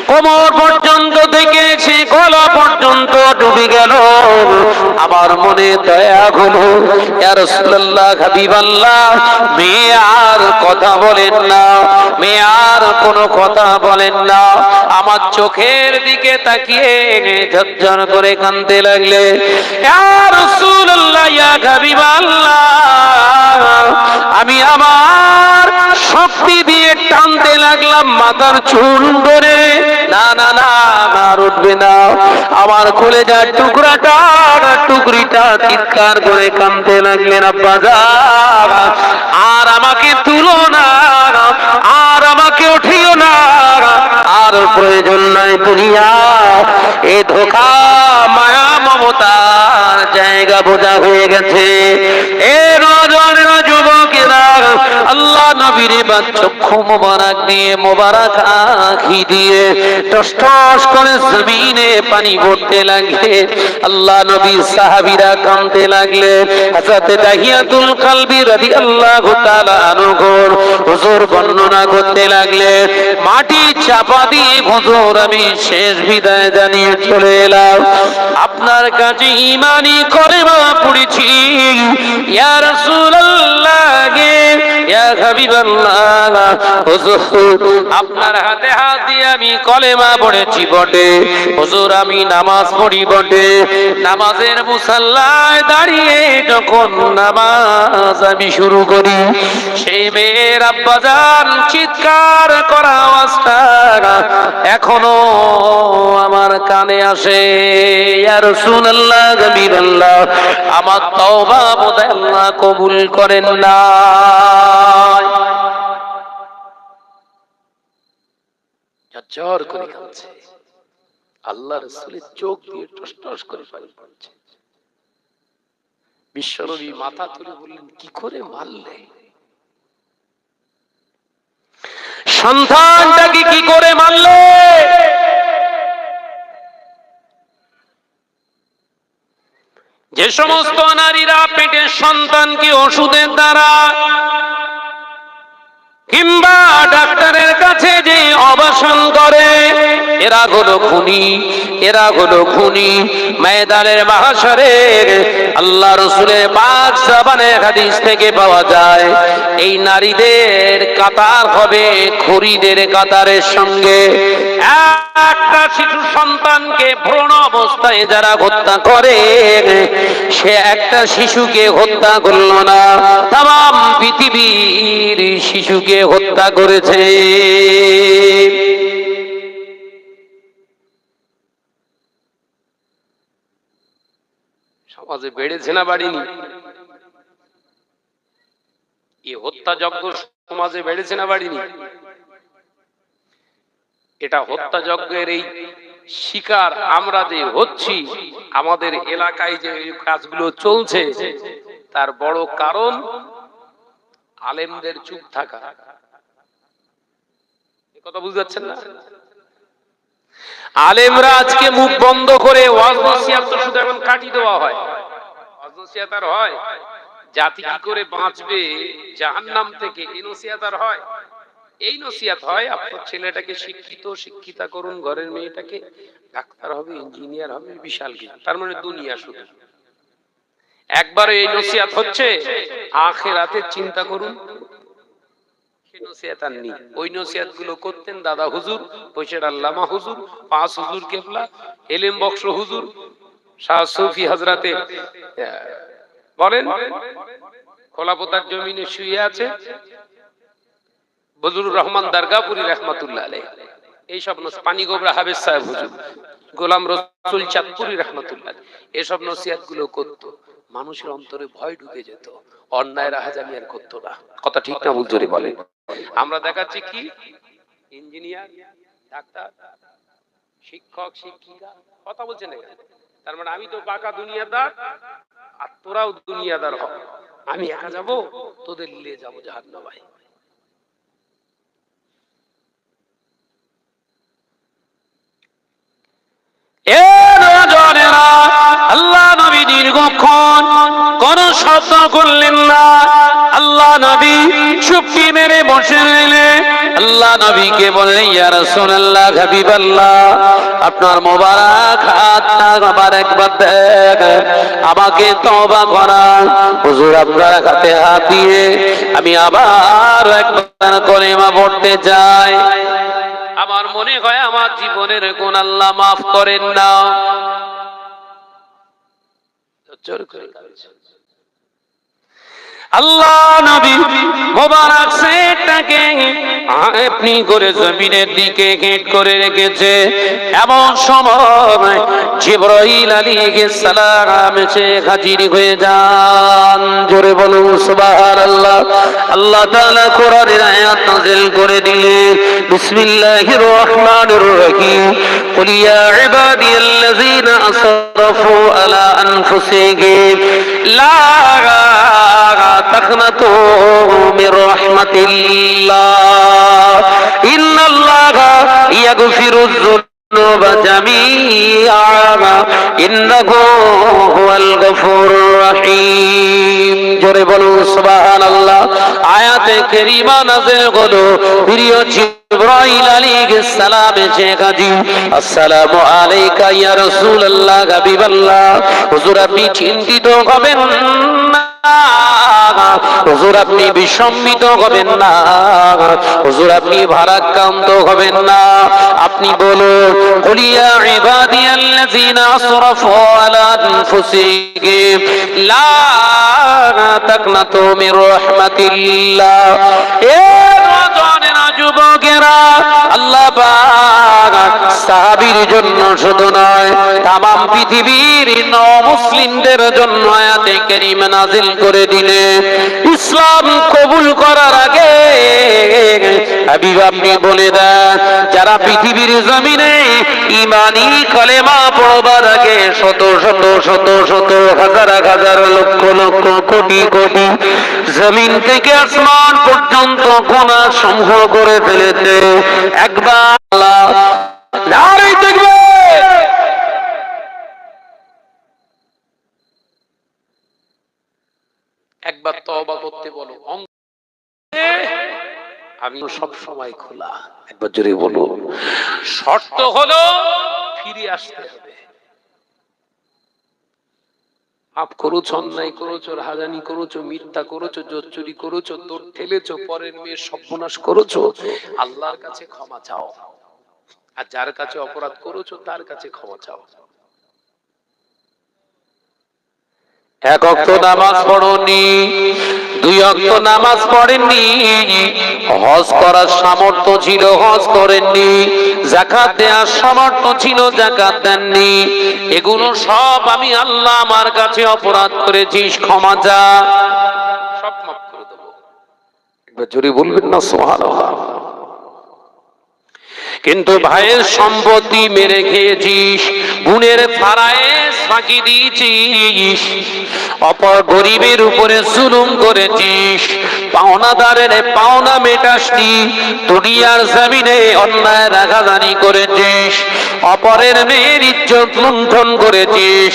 কোমর পর্যন্ত দেখেছি, গলা পর্যন্ত ডুবে গেল, আমার মনে দয়া হলো। ইয়া রাসূলুল্লাহ, হাবিবাল্লাহ, মেয়ে আর কথা বলেন না, মেয়ে আর কোনো কথা বলেন না, আমার চোখের দিকে তাকিয়ে ঝরঝর করে কাঁদতে লাগলে। ইয়া রাসূলুল্লাহ, ইয়া হাবিবাল্লাহ, আমি আমার শক্তি দিয়ে টানতে লাগলাম মাথার চুল ধরে, না না না না, আর উঠবে না। আমার কলেজার টুকরাটা টুকরিটা চিৎকার করে কাঁদতে লাগলেন, আব্বা যান আর আমাকে তুলো না, আর আমাকে উঠিও না, আর প্রয়োজন নাই দুনিয়া। এ ধোঁকা মায়া মমতার জায়গা বোঝা হয়ে গেছে। এ নজরের যুবকেরা, আল্লাহ নবীর চক্ষু মোবারক দিয়ে, মোবারক আঁখি দিয়ে টস টস করে জমিনে পানি পড়তে লাগলে। আল্লাহ নবী সাহাবীরা কাঁদতে লাগলে। হযরত দাহিয়াতুল কালবি রাদিয়াল্লাহু তাআলা আনহু হুজুর বর্ণনা করতে লাগলে, মাটি চাপা দিয়ে হুজুর আমি শেষ বিদায় জানিয়ে চলে এলাম। আপনার কাছে ঈমানি কলেমা পড়েছি, ইয়া রাসূলুল্লাহ, ইয়া হাবিবাল্লাহ। হুজুর আপনার হাতে হাত দিয়ে আমি কলেমা পড়েছি বটে, হুজুর আমি নামাজ পড়ি বটে, নামাজের মুসাল্লায় দাঁড়িয়ে যখন নামাজ আমি শুরু করি, সেই মেয়ের আব্বাজান চিৎকার করা আওয়াজটা এখনো আমার কানে আসে। ইয়া রাসূলুল্লাহ, হাবিবাল্লাহ, আমার তওবা বোধহয় আল্লাহ কবুল করেন না। ঝরঝর করে কাঁদছে, আল্লাহ রাসূলের চোখ দিয়ে টস টস করে পানি পড়ছে। বিশ্বনবী মাথা তুলে বললেন, কি করে মারলে? সন্তানটাকে কি করে মারলে? যে সমস্ত নারীরা পেটের সন্তানকে ওষুধের দ্বারা কিংবা ডাক্তারের কাছে যে অবাসন করে, এরা হলো খুনি, এরা হলো খুনি। ময়দানের মাহশরে আল্লাহ রাসূলের পাক সাবানে হাদিস থেকে পাওয়া যায়, এই নারীদের কাতার হবে খুনিদের কাতারের সঙ্গে। একটা শিশু সন্তানকে ভ্রূণ অবস্থায় যারা হত্যা করে, সে একটা শিশুকে হত্যা করল না, তাম পৃথিবীর শিশুকে হত্যা করেছে। সমাজে বেড়েছে না বাড়িনি? এই হত্যাযজ্ঞ সমাজে বেড়েছে না বাড়িনি? এটা হত্যাযজ্ঞের এই শিকার আমরা যে হচ্ছি, আমাদের এলাকায় যে কাজগুলো চলছে, তার বড় কারণ আলেমদের চুপ থাকা। কথা বুঝতে পারছেন না? আলেমরা আজকে মুখ বন্ধ করে ওয়াজ নসিহত তো শুধু এখন কাটি দেওয়া হয়, ওয়াজ নসিহত আর হয়? জাতি কি করে বাঁচবে জাহান্নাম থেকে, এই নসিহত আর হয়? এই নসিহত হয় আপনার ছেলেটাকে শিক্ষিত শিক্ষিতা করুন, ঘরের মেয়েটাকে ডাক্তার হবে, ইঞ্জিনিয়ার হবে, বিশাল কিছু, তার মানে দুনিয়া শুধু। একবারে এই নসিহত হচ্ছে আখিরাতের চিন্তা করুন, সেই নসিহত আর নেই। ওই নসিহত গুলো করতেন দাদা হুজুর, পয়সার আল্লামা হুজুর, পাঁচ হুজুর কেবলা, এলেম বক্স হুজুর, শাহ সুফি হযরতে বলেন খোলাপতার জমিনে শুয়ে আছে বজলুর রহমান দারগাপুরি রহমাতুল্লাহ আলাইহি, এই সব পানি গোবরা হাবেজ সাহেব হুজুর, গোলাম রসুল চাঁদপুরি রহমাতুল্লাহ, এসব নসিহত গুলো করতো। মানুষের অন্তরে ভয় ঢুকে যেত, অন্যায় রাহাজানি আর করতো না। কথা ঠিক না ভুল জোরে বলেন? আমরা দেখাচ্ছি কি ইঞ্জিনিয়ার, ডাক্তার, শিক্ষক, শিক্ষিকা, কথা বলছেন না? তার মানে আমি তো পাকা দুনিয়াদার আর তোরাও দুনিয়াদার হ, আমি একা যাব, তোদের নিয়ে যাবো জাহান্নামে। আল্লাহ নবী দীর্ঘক্ষণ কোন শব্দ করলেন না। আল্লাহ নবী চুপটি মেরে বসে রইলেন। আল্লাহ নবীকে বললেন, ইয়া রাসূলুল্লাহ, হাবিবাল্লাহ, আপনার মোবারক হাতটা আবার একবার দেন, আমাকে তওবা করান। হুজুর আপনার হাতে হাত দিয়ে আমি আবার একবার কলেমা পড়তে চাই। আমার মনে হয় আমার জীবনের গুনাহ আল্লাহ মাফ করেন না। আল্লাহ নবী মোবারক সেটাকে আপনি করে জমিনের দিকে গেট করে রেখেছে। এমন সময় জিবরাইল আলাইহিস সালাম এসে হাজির হয়ে যান। জোরে বলুন সুবহানাল্লাহ। আল্লাহ তাআলা কোরআনের আয়াত নাযিল করে দিলেন, বিসমিল্লাহির রহমানির রহিম, কুল ইয়া ইবাদিয়াল্লাযীনা আসরাফু আলা আনফুসিহিম লা تقنطوا من رحمة الله إن الله يغفر الذنوب جميعا إنه هو الغفور الرحيم জোরে বলুন সুবহানাল্লাহ। আয়াতে কারিমা নাযিল হলো প্রিয় জিবরাইল আলাইহিস সালাম এসে হাজির। আসসালামু আলাইকা ইয়া রাসূলুল্লাহ, হাবিবাল্লাহ। হুজুর আপনি চিন্তিত হবেন না, হুজুর আপনি বিসম্মিত হবেন না, হুজুর আপনি ভারাক্রান্ত হবেন না। আপনি বলুন, কুল ইয়া ইবাদিয়াল্লাযীনা আসরাফু আলা আনফুসিহিম লা তাকনাতু মির রাহমাতিল্লাহ। এ নওজওয়ানেরা, যুবকেরা, আল্লাহ পাক সাহাবীর জন্য শুধু নয়, তামাম পৃথিবীর মুসলিমদের জন্য আয়াতে কারিমা নাযিল করে দিলেন। ইসলাম কবুল করার আগে হাবিব আপনি বলে দেন, যারা পৃথিবীর জমিনে ঈমানি কালেমা পড়বার আগে শত শত শত শত হাজার হাজার লক্ষ লক্ষ কোটি কোটি জমিন থেকে আসমান পর্যন্ত গুনাহ সমূহ করে ফেলেছে, একবার আল্লাহ নারে তাকবীর, একবার তওবা করতে বলো। আমি সব সময় খোলা, একবার জোরে বলো। শর্ত হলো ফিরে আসতে হবে। পাপ করেছো, অন্যায় করেছো, রাহাজানি করেছো, মিথ্যা করেছো, জোর চুরি করেছো, তোর ঠেলেছো, পরের মেয়ে সর্বনাশ করেছো, আল্লাহর কাছে ক্ষমা চাও। আর যার কাছে অপরাধ করেছো তার কাছে ক্ষমা চাও। এক ওয়াক্ত নামাজ পড়নি, দুই ওয়াক্ত নামাজ পড়েননি, হজ করার সামর্থ্য ছিল হজ করেননি, যাকাত দেওয়ার সামর্থ্য ছিল যাকাত দেননি, এগুলো সব আমি আল্লাহ আমার কাছে অপরাধ করেছিস, ক্ষমা চা, সব মাফ করে দেব। একবার জোরে বলবেন না সুবহানাল্লাহ। কিন্তু ভাইয়ের সম্পত্তি মেরে খেয়েছিস, বোনের ফারায়েজ ফাঁকি দিয়েছিস, অপর গরিবের উপরে জুলুম করেছিস, পাওনাদারের পাওনা মেটাসনি, দুনিয়ার জমিনে অন্যায় রাগাজানি করেছিস, অপরের মেয়ের ইজ্জত লুণ্ঠন করেছিস,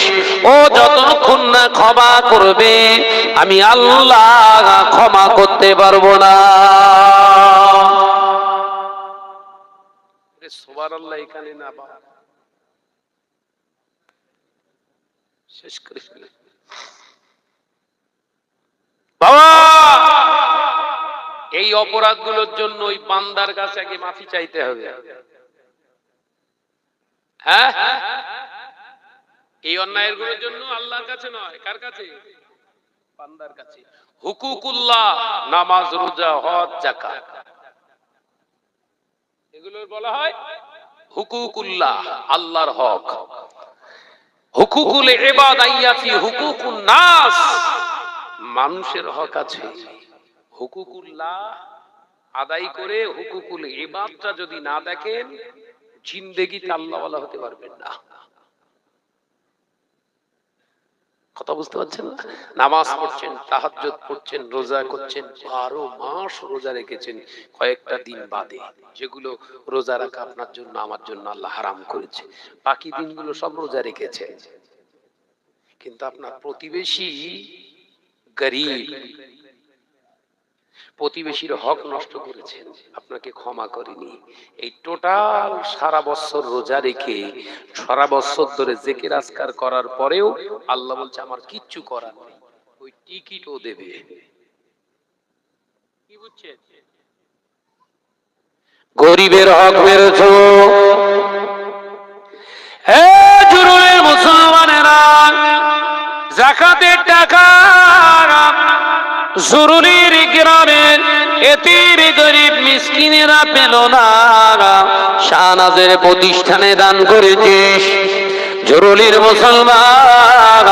ও যতক্ষণ না ক্ষমা করবে আমি আল্লাহ ক্ষমা করতে পারবো না। সুবহানাল্লাহ। এখানে না শেষ করে ফেলে বাবা, এই অপরাধগুলোর জন্য ওই বান্দার কাছে আগে মাফি চাইতে হবে। হ্যাঁ, এই অন্যায়ের গুলোর জন্য আল্লাহর কাছে নয়, কার কাছে? বান্দার কাছে। হুকুকুল্লাহ, নামাজ, রোজা, হজ, যাকাত, এগুলোর বলা হয় হুকুকুল্লাহ, আল্লাহর হক। হুকুকুল ইবাদ আইয়াফি হুকুকুন নাস, মানুষের হক আছে। হুকুকুল্লাহ আদায় করে হুকুকুল ইবাদটা যদি না দেখেন, জিন্দেগিতে আল্লাহওয়ালা হতে পারবেন না। কথা বুঝতে পারছেন না? নামাজ পড়ছেন, তাহাজ্জুদ পড়ছেন, রোজা করছেন, 12 মাস রোজা রেখেছেন, কয়েকটা দিন বাদে যেগুলো রোজা রাখা আপনার জন্য আমার জন্য আল্লাহ হারাম করেছে, বাকি দিনগুলো সব রোজা রেখেছেন। কিন্তু আপনার প্রতিবেশী গরীব, প্রতিবেশীর হক নষ্ট করেছেন, আপনাকে ক্ষমা করেনি। এই টোটাল সারা বছর রোজা রেখে সারা বছর ধরে জিকির আজকার করার পরেও আল্লাহ বলছে আমার কিচ্ছু করার নেই, ওই টিকিটও দেবে। কি বুঝছেন? গরিবের হক মেরেছো। হে জুরুলের মুসলমানেরা, যাকাতের টাকা জরুরির গ্রামের এতিম গরিব মিসকিনেরা পেল না, শাহনাজের প্রতিষ্ঠানে দান করেছিস। জরুরির মুসলমান,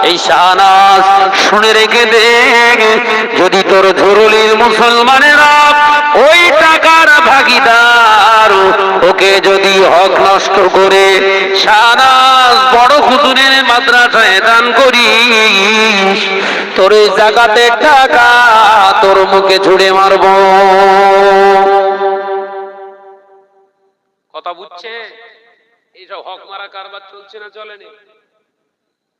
এই শাহনাজ শুনে রেখে দেখ, যদি তোর জরুরির মুসলমানেরা ওই টাকার ভাগিদার, ওকে যদি হক নষ্ট করে শাহনাজ বড় হুজুরের মাদ্রাসায় দান করিস, তোর এই জাকাতের টাকা তোর মুখে ছুড়ে মারব। কথা বুঝছে? এইসব হক মারা কারবার চলছে না চলেনি?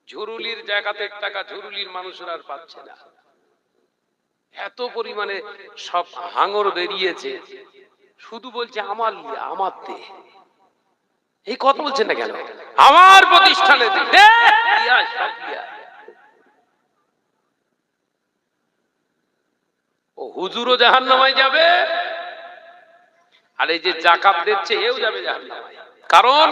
ঝুরুলির জাকাতের টাকা ঝুরুলির মানুষরা আর পাচ্ছে না, এত পরিমাণে সব হাঙর বেরিয়েছে, শুধু বলছে আমার লিয়া, আমার দে। এই কথা বলছেন না কেন? আমার প্রতিষ্ঠানে দে, দে, লিয়া, সব লিয়া। ও হুজুরও জাহান্নামায় যাবে, আর এই যে জাকাত দিচ্ছে এও যাবে জাহান্নামায়। কারণ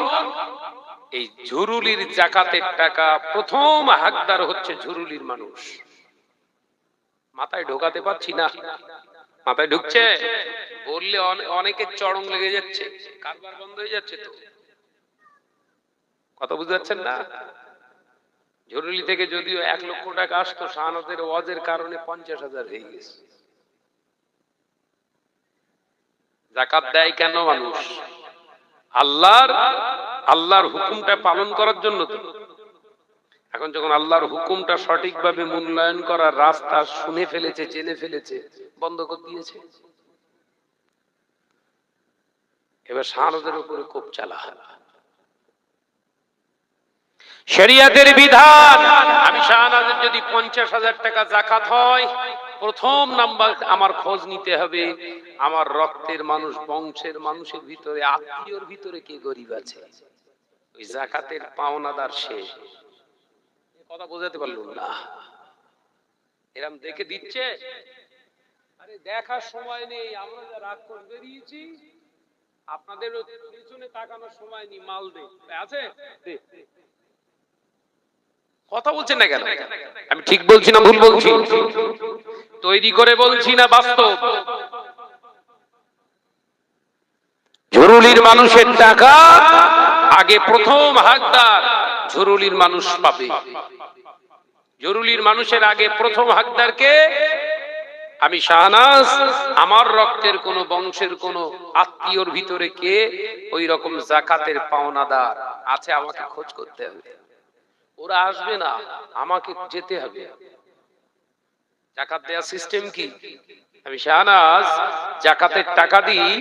এই ঝুরুলির জাকাতের টাকা প্রথম হকদার হচ্ছে ঝুরুলির মানুষ। মাথায় ঢোকাতে পারছি না, মাথায় ঢুকছে? বললে অনেকের চরম লেগে যাচ্ছে, কারবার বন্ধ হয়ে যাচ্ছে তো। কথা বুঝতে পারছেন না? ঝুরুলি থেকে যদিও 1 লক্ষ টাকা আসতো, শাহনাজের ওয়াজের কারণে 50,000 হয়ে গেছে। জাকাত দেয় কেন মানুষ? আল্লাহর হুকুমটা পালন করার জন্য তো। এখন যখন আল্লাহর হুকুমটা সঠিকভাবে মূল্যায়ন করার রাস্তা শুনে ফেলেছে, জেনে ফেলেছে, বন্ধ করে দিয়েছে। এবার শাহনাজের উপরে কোপ চালা। শরিয়তের বিধান, আমি শাহনাজের যদি 50,000 টাকা জাকাত হয়, প্রথম নাম্বার আমার খোঁজ নিতে হবে আমার রক্তের মানুষ, বংশের মানুষের ভিতরে, আত্মীয়র ভিতরে কে গরিব আছে, ওই জাকাতের পাওনাদার সে। কথা বোঝাতে পারলাম না? এরকম দেখে দিচ্ছে, আরে দেখার সময় নেই, আমরা যা রাগ করে বেরিয়েছি, আপনাদের পিছনে তাকানোর সময় নেই, মাল দে আছে। কথা বলছেন না কেন? আমি ঠিক বলছি না ভুল বলছি? তৈরি করে বলছি না বাস্তব? ঝুরুলির মানুষের টাকা আগে প্রথম হকদার ঝুরুলির মানুষ পাবে। ঝুরুলির মানুষের আগে প্রথম হকদারকে আমি শাহনাজ, আমার রক্তের কোন বংশের কোন আত্মীয়র ভিতরে কে ওই রকম জাকাতের পাওনাদার আছে, আমাকে খোঁজ করতে হবে। ওরা আসবে না, আমাকে যেতে হবে। জাকাত দেওয়ার সিস্টেম কি? আমি শাহনাজ জাকাতের টাকা দিই,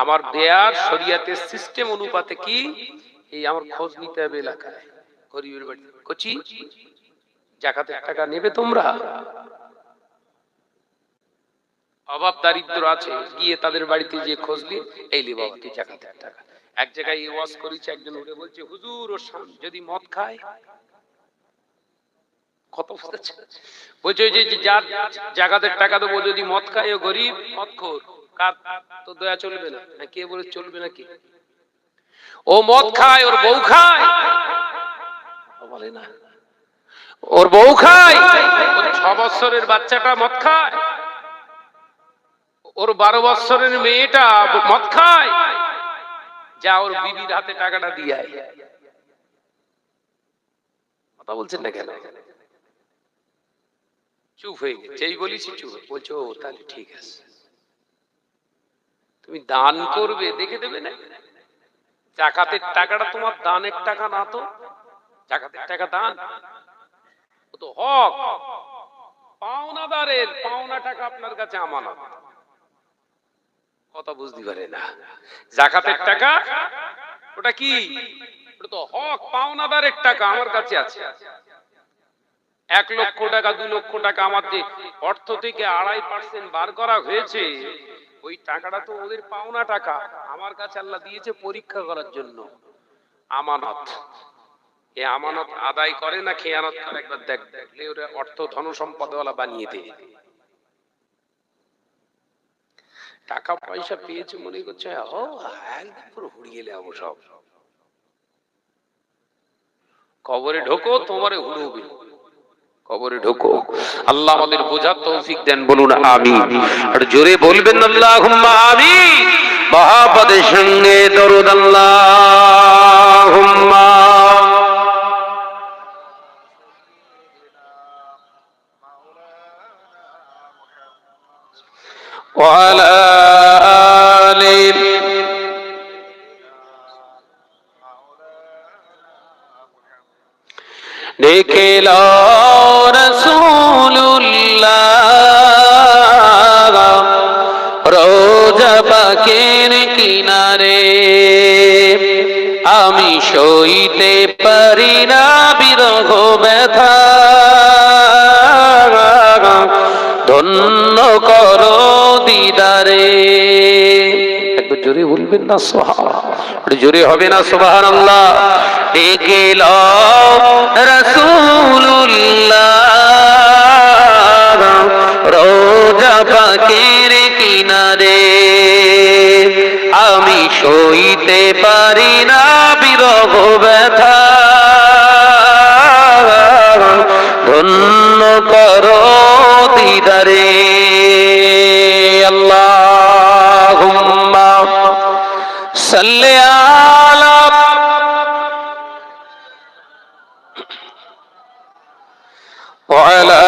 আমার দেয়ার শরিয়াতের সিস্টেম অনুপাতে কি, এই আমার খোঁজ নিতে হবে এলাকায়, গরিবের বাড়ি। কচি জাকাতের টাকা নেবে তোমরা? অভাব দারিদ্র আছে, গিয়ে তাদের বাড়িতে যে খোঁজলি, এই লি বাবা তুই জাকাতের টাকা। এক জায়গায় ওয়াজ করেছে, একজন উঠে বলছে, হুজুর ও যদি মদ খায়। কত বলছে যে যার জাকাতের টাকা দেবো যদি মদ খায়, ও গরিব মদখোর, কার তো দয়া চলবে না? কে বলে চলবে নাকি? ও মদ খায়, ওর বউ খায়, বলে না ওর বউ খায়, ওর 6 বছরের বাচ্চাটা মদ খায়, ওর 12 বছরের মেয়েটা মদ খায়, যা ওর বিবির হাতে টাকাটা দিয়ে আয়। কথা বলছেন না কেন? চুপ হয়ে গেছে, এই বলিছি চুপ। বলছো ও তাহলে ঠিক আছে, তুমি দান করবে, দেখে দেবে না। জাকাতের টাকাটা তোমার দানের টাকা না তো, জাকাতের টাকা দান, ও তো হক, পাওনাদারের পাওনা টাকা আপনার কাছে আমানত। কথা বুঝতে পারে না? জাকাতের টাকা ওটা কি? ওটা তো হক, পাওনাদারের টাকা আমার কাছে আছে। 1 লক্ষ টাকা 2 লক্ষ টাকা আমার যে অর্থ থেকে 2.5% বার করা হয়েছে, ওই টাকাটা তো ওদের পাওনা টাকা, আমার কাছে আল্লাহ দিয়েছে পরীক্ষা করার জন্য, আমানত। এই আমানত আদায় করে না খেয়ানত করে, একবার দেখলে ওরা অর্থ ধন সম্পদওয়ালা বানিয়ে দেয়। টাকা পয়সা পেয়েছে মনে করছে ও একদম পুরো হুড়িয়ে নেবো সব। কবরে ঢোকো, তোমারে হুড়োবে। কবরে ঢোকো। আল্লাহ আমাদের বোঝার তৌফিক দেন, বলুন আমিন। আর জোরে বলবেন আল্লাহুম্মা আমিন। মহাপদের সঙ্গে দরুদ আল্লাহুম্মা ওয়া আলা আলি দেখে লো রাসূলুল্লাহ রোজা পাকের কিনারে, আমি সইতে পারি না বিরহ ব্যথা, ধন্য করো দিদারে। একটু জোরে বলবেন না সুবহানাল্লাহ, জোরে হবে না সুবহানাল্লাহ। ডেকে লও রাসূলুল্লাহ রোজা পাকের কিনারে, আমি সইতে পারি না বিরহ ব্যথা, ধন্য করো দিদারে। আল্লাহুম্মা সাল্লি আলা ওয়া আলা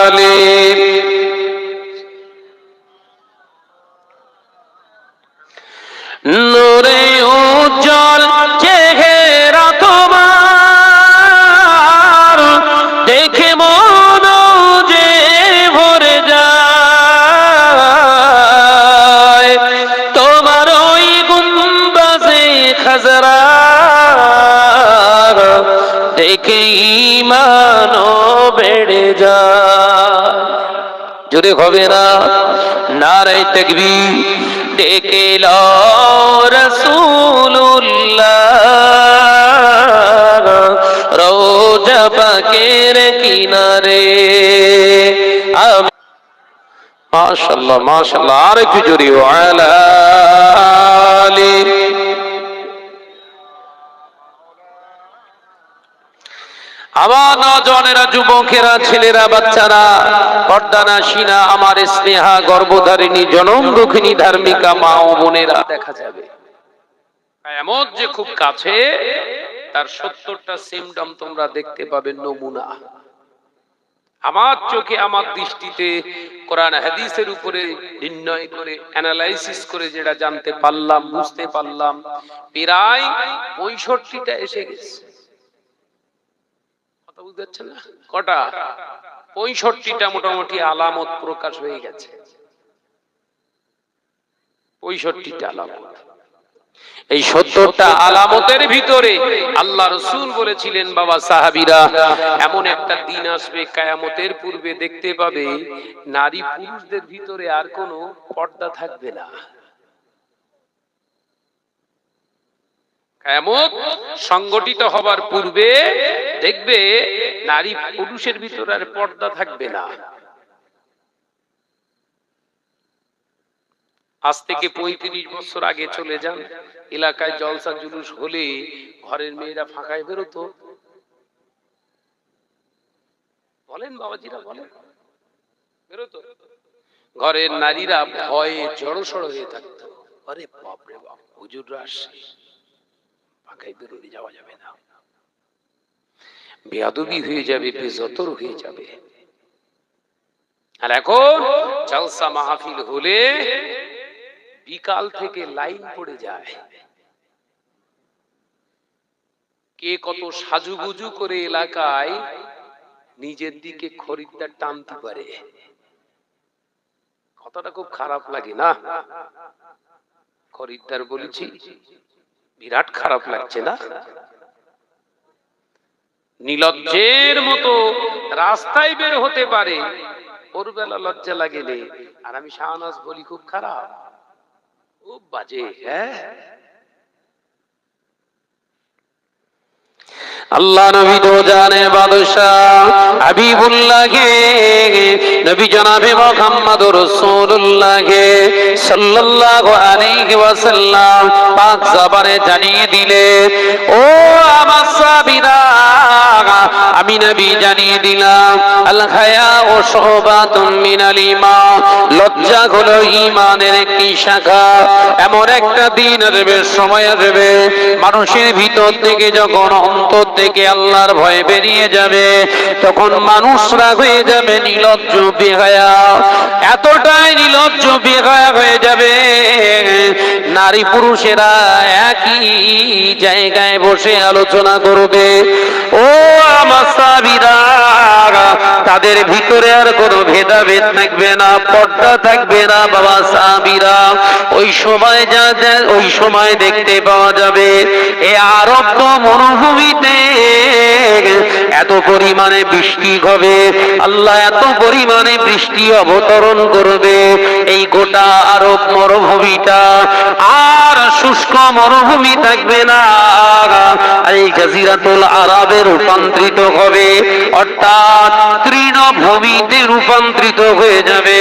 আলি নূরে উজ্জ্বল চেহারা তোমার, দেখে মন যে ভরে যায়, তোমার ওই গুম্বাজে খাজরা দেখে ঈমান বেড়ে যায়। জোরে হবে না নারে তাকবীর। ডেকে লও রাসূলুল্লাহ রোজা পাকের কিনারে, মাশাআল্লাহ মাশাআল্লাহ। আর একটু জোরে ওয়া আলা আলি আমার নওজওয়ানেরা, যুবকেরা, ছেলেরা, বাচ্চারা, পর্দানাসীনা, আমার স্নেহা গর্ভধারিণী জনম দুঃখিনী ধার্মিকা মা ও বোনেরা, দেখা যাবে কিয়ামত যে খুব কাছে, তার ৭০টা সিমটম তোমরা দেখতে পাবে, নমুনা। আমার চোখে, আমার দৃষ্টিতে, কোরআন হাদিসের উপরে নির্ণয় করে, অ্যানালাইসিস করে যেটা জানতে পারলাম, বুঝতে পারলাম, প্রায় ৬৫টা এসে গেছে। বুঝতে না কটা? ৬৫টা মোটামুটি আলামত প্রকাশ হয়ে গেছে। ৬৫টা আলামত। এই ৭০টা আলামতের ভিতরে আল্লাহ রাসূল বলেছিলেন, বাবা সাহাবীরা, এমন একটা দিন আসবে কিয়ামতের পূর্বে দেখতে পাবে নারী পুরুষদের ভিতরে আর কোনো পর্দা থাকবে না। কিয়ামত সংগঠিত হবার পূর্বে দেখবে নারী পুরুষের ভিতরে আর পর্দা থাকবে না। আজ থেকে ৩৫ বছর আগে চলে যান, এলাকায় জলসা জুলুস হলে ঘরের মেয়েরা ফাঁকায় বেরোতো, বলেন বাবাজিরা, বলেন বেরোতো। ঘরের নারীরা ভয়ে জড়সড় হয়ে থাকতো, আরে বাপ রে বাপ, হুজুররা আসছে, ফাঁকায় বেরোলে যাওয়া যাবে না, বেয়াদবি হয়ে যাবে, বেজতর হয়ে যাবে। আর এখন জলসা মাহফিল হলে বিকাল থেকে লাইন পড়ে যায়, কে কত সাজুগুজু করে এলাকায় নিজের দিকে খরিদ্দার টানতে পারে। কথাটা খুব খারাপ লাগে না? খরিদ্দার বলেছি, বিরাট খারাপ লাগছে না? নিলজ্জের মতো রাস্তায় বের হতে পারে, ওর বেলা লজ্জা লাগেলে, আর আমি শাহনাজ বলি খুব খারাপ, খুব বাজে। হ্যাঁ, আল্লাহ নবী তো জানে বাদশাহ হাবিবুল্লাহ নবী জনাবে মুহাম্মদুর রাসূলুল্লাহ সাল্লাল্লাহু আলাইহি ওয়াসাল্লাম পাক জবানে জানিয়ে দিলে, ও আমার সাহাবীরা, আমি নবী জানিয়ে দিলাম আল হায়া ও শুবাতুম মিনাল ঈমান, লজ্জা হলো ঈমানের একটি শাখা। এমন একটা দিন আসবে, সময় আসবে, মানুষের ভিতর থেকে যখন অন্তর থেকে আল্লাহর ভয় বেরিয়ে যাবে, তখন মানুষরা হয়ে যাবে নির্লজ্জ বেহায়া। এতটাই নির্লজ্জ বেহায়া হয়ে যাবে, নারী পুরুষেরা একই জায়গায় বসে আলোচনা করবে। ও আমার সাহাবীরা, তাদের ভিতরে আর কোনো ভেদাভেদ থাকবে না, পর্দা থাকবে না। বাবা সাহাবীরা, ওই সময় দেখতে পাওয়া যাবে এই আরব মরুভূমিতে এত পরিমাণে বৃষ্টি হবে, আল্লাহ এত পরিমাণে বৃষ্টি অবতরণ করবে, এই গোটা আরব মরুভূমিটা আর শুষ্ক মরুভূমি থাকবে না, এই জাজিরাতুল আরবে রূপান্তরিত হবে, অর্থাৎ তৃণভূমিতে রূপান্তরিত হয়ে যাবে।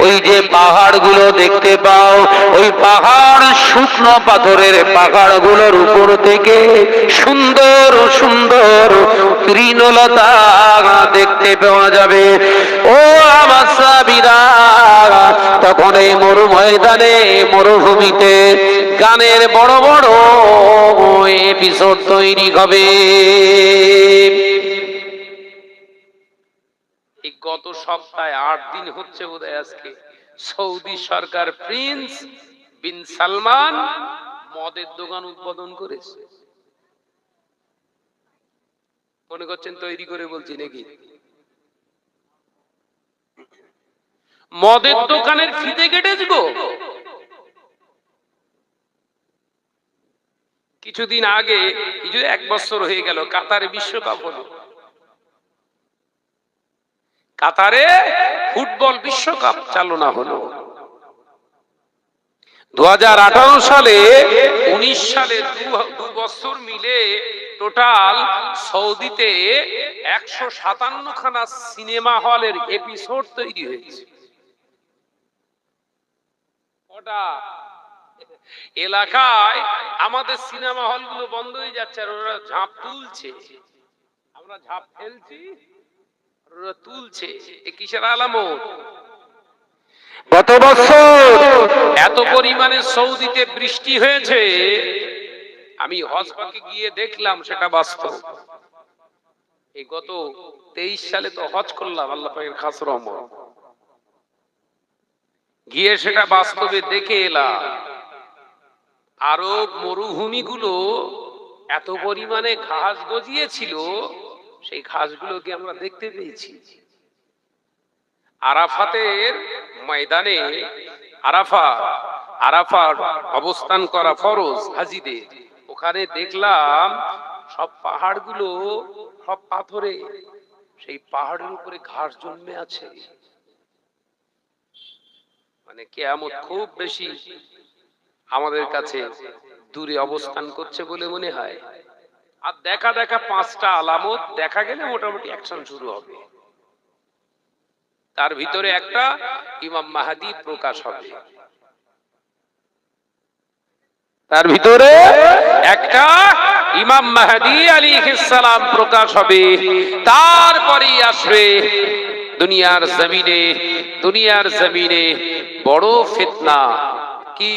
ওই যে পাহাড়গুলো দেখতে পাও, ওই পাহাড় শুকনো পাথরের পাহাড়গুলোর উপর থেকে সুন্দর সুন্দর তৃণলতা দেখতে পাওয়া যাবে। ও আমার সাহাবীরা, তখন এই মরু ময়দানে মরুভূমিতে গানের বড় বড় এপিসোড তৈরি হবে। এই গত সপ্তাহে 8 দিন হচ্ছে বোধহয় আজকে, সৌদি সরকার প্রিন্স বিন সালমান মদের দোকান উদ্বোধন করেছে। মনে করছেন তৈরি করে বলছি নাকি? মদের দোকানের ফিতে কেটে দিব। কিছুদিন আগে, কিছু 1 বছর হয়ে গেল, কাতারে বিশ্বকাপ হলো। কাতারে ফুটবল বিশ্বকাপ চালনা হলো। 2018 সালে 19 সালে 2 বছর মিলে টোটাল সৌদিতে 157 খানা সিনেমা হলের এপিসোড তৈরি হয়েছে। ওটা এলাকায় আমাদের সিনেমা হলগুলো বন্ধ হয়ে যাচ্ছে, আর ওরা ঝাঁপ তুলছে। আমরা ঝাঁপ ফেলছি, ওরা তুলছে। এ কিসের আলামত? গত বছর এত পরিমাণে সৌদিতে বৃষ্টি হয়েছে, আমি হজ পাকে গিয়ে দেখলাম, সেটা বাস্তব। এই গত 23 সালে তো হজ করলাম, আল্লাহ পাকের খাস রহমত, গিয়ে সেটা বাস্তবে দেখে এলাম। আরব মরুভূমিগুলো এত পরিমাণে ঘাস গজিয়েছিল, সেই ঘাসগুলোকে আমরা দেখতে পেয়েছি। আরাফাতের ময়দানে, আরাফার অবস্থান করা ফরজ হাজীদের, ওখানে দেখলাম সব পাহাড়গুলো সব পাথরে, সেই পাহাড়ের উপরে ঘাস জন্মে আছে। মানে কিয়ামত খুব বেশি আমাদের কাছে দূরে অবস্থান করছে বলে মনে হয়। আর দেখা 5টা আলামত দেখা গেলে মোটামুটি অ্যাকশন শুরু হবে। তার ভিতরে একটা ইমাম মাহদী প্রকাশ হবে, তার ভিতরে একটা ইমাম মাহদী আলাইহিস সালাম প্রকাশ হবে। তারপরেই আসবে দুনিয়ার জমিনে বড় ফিতনা, কি?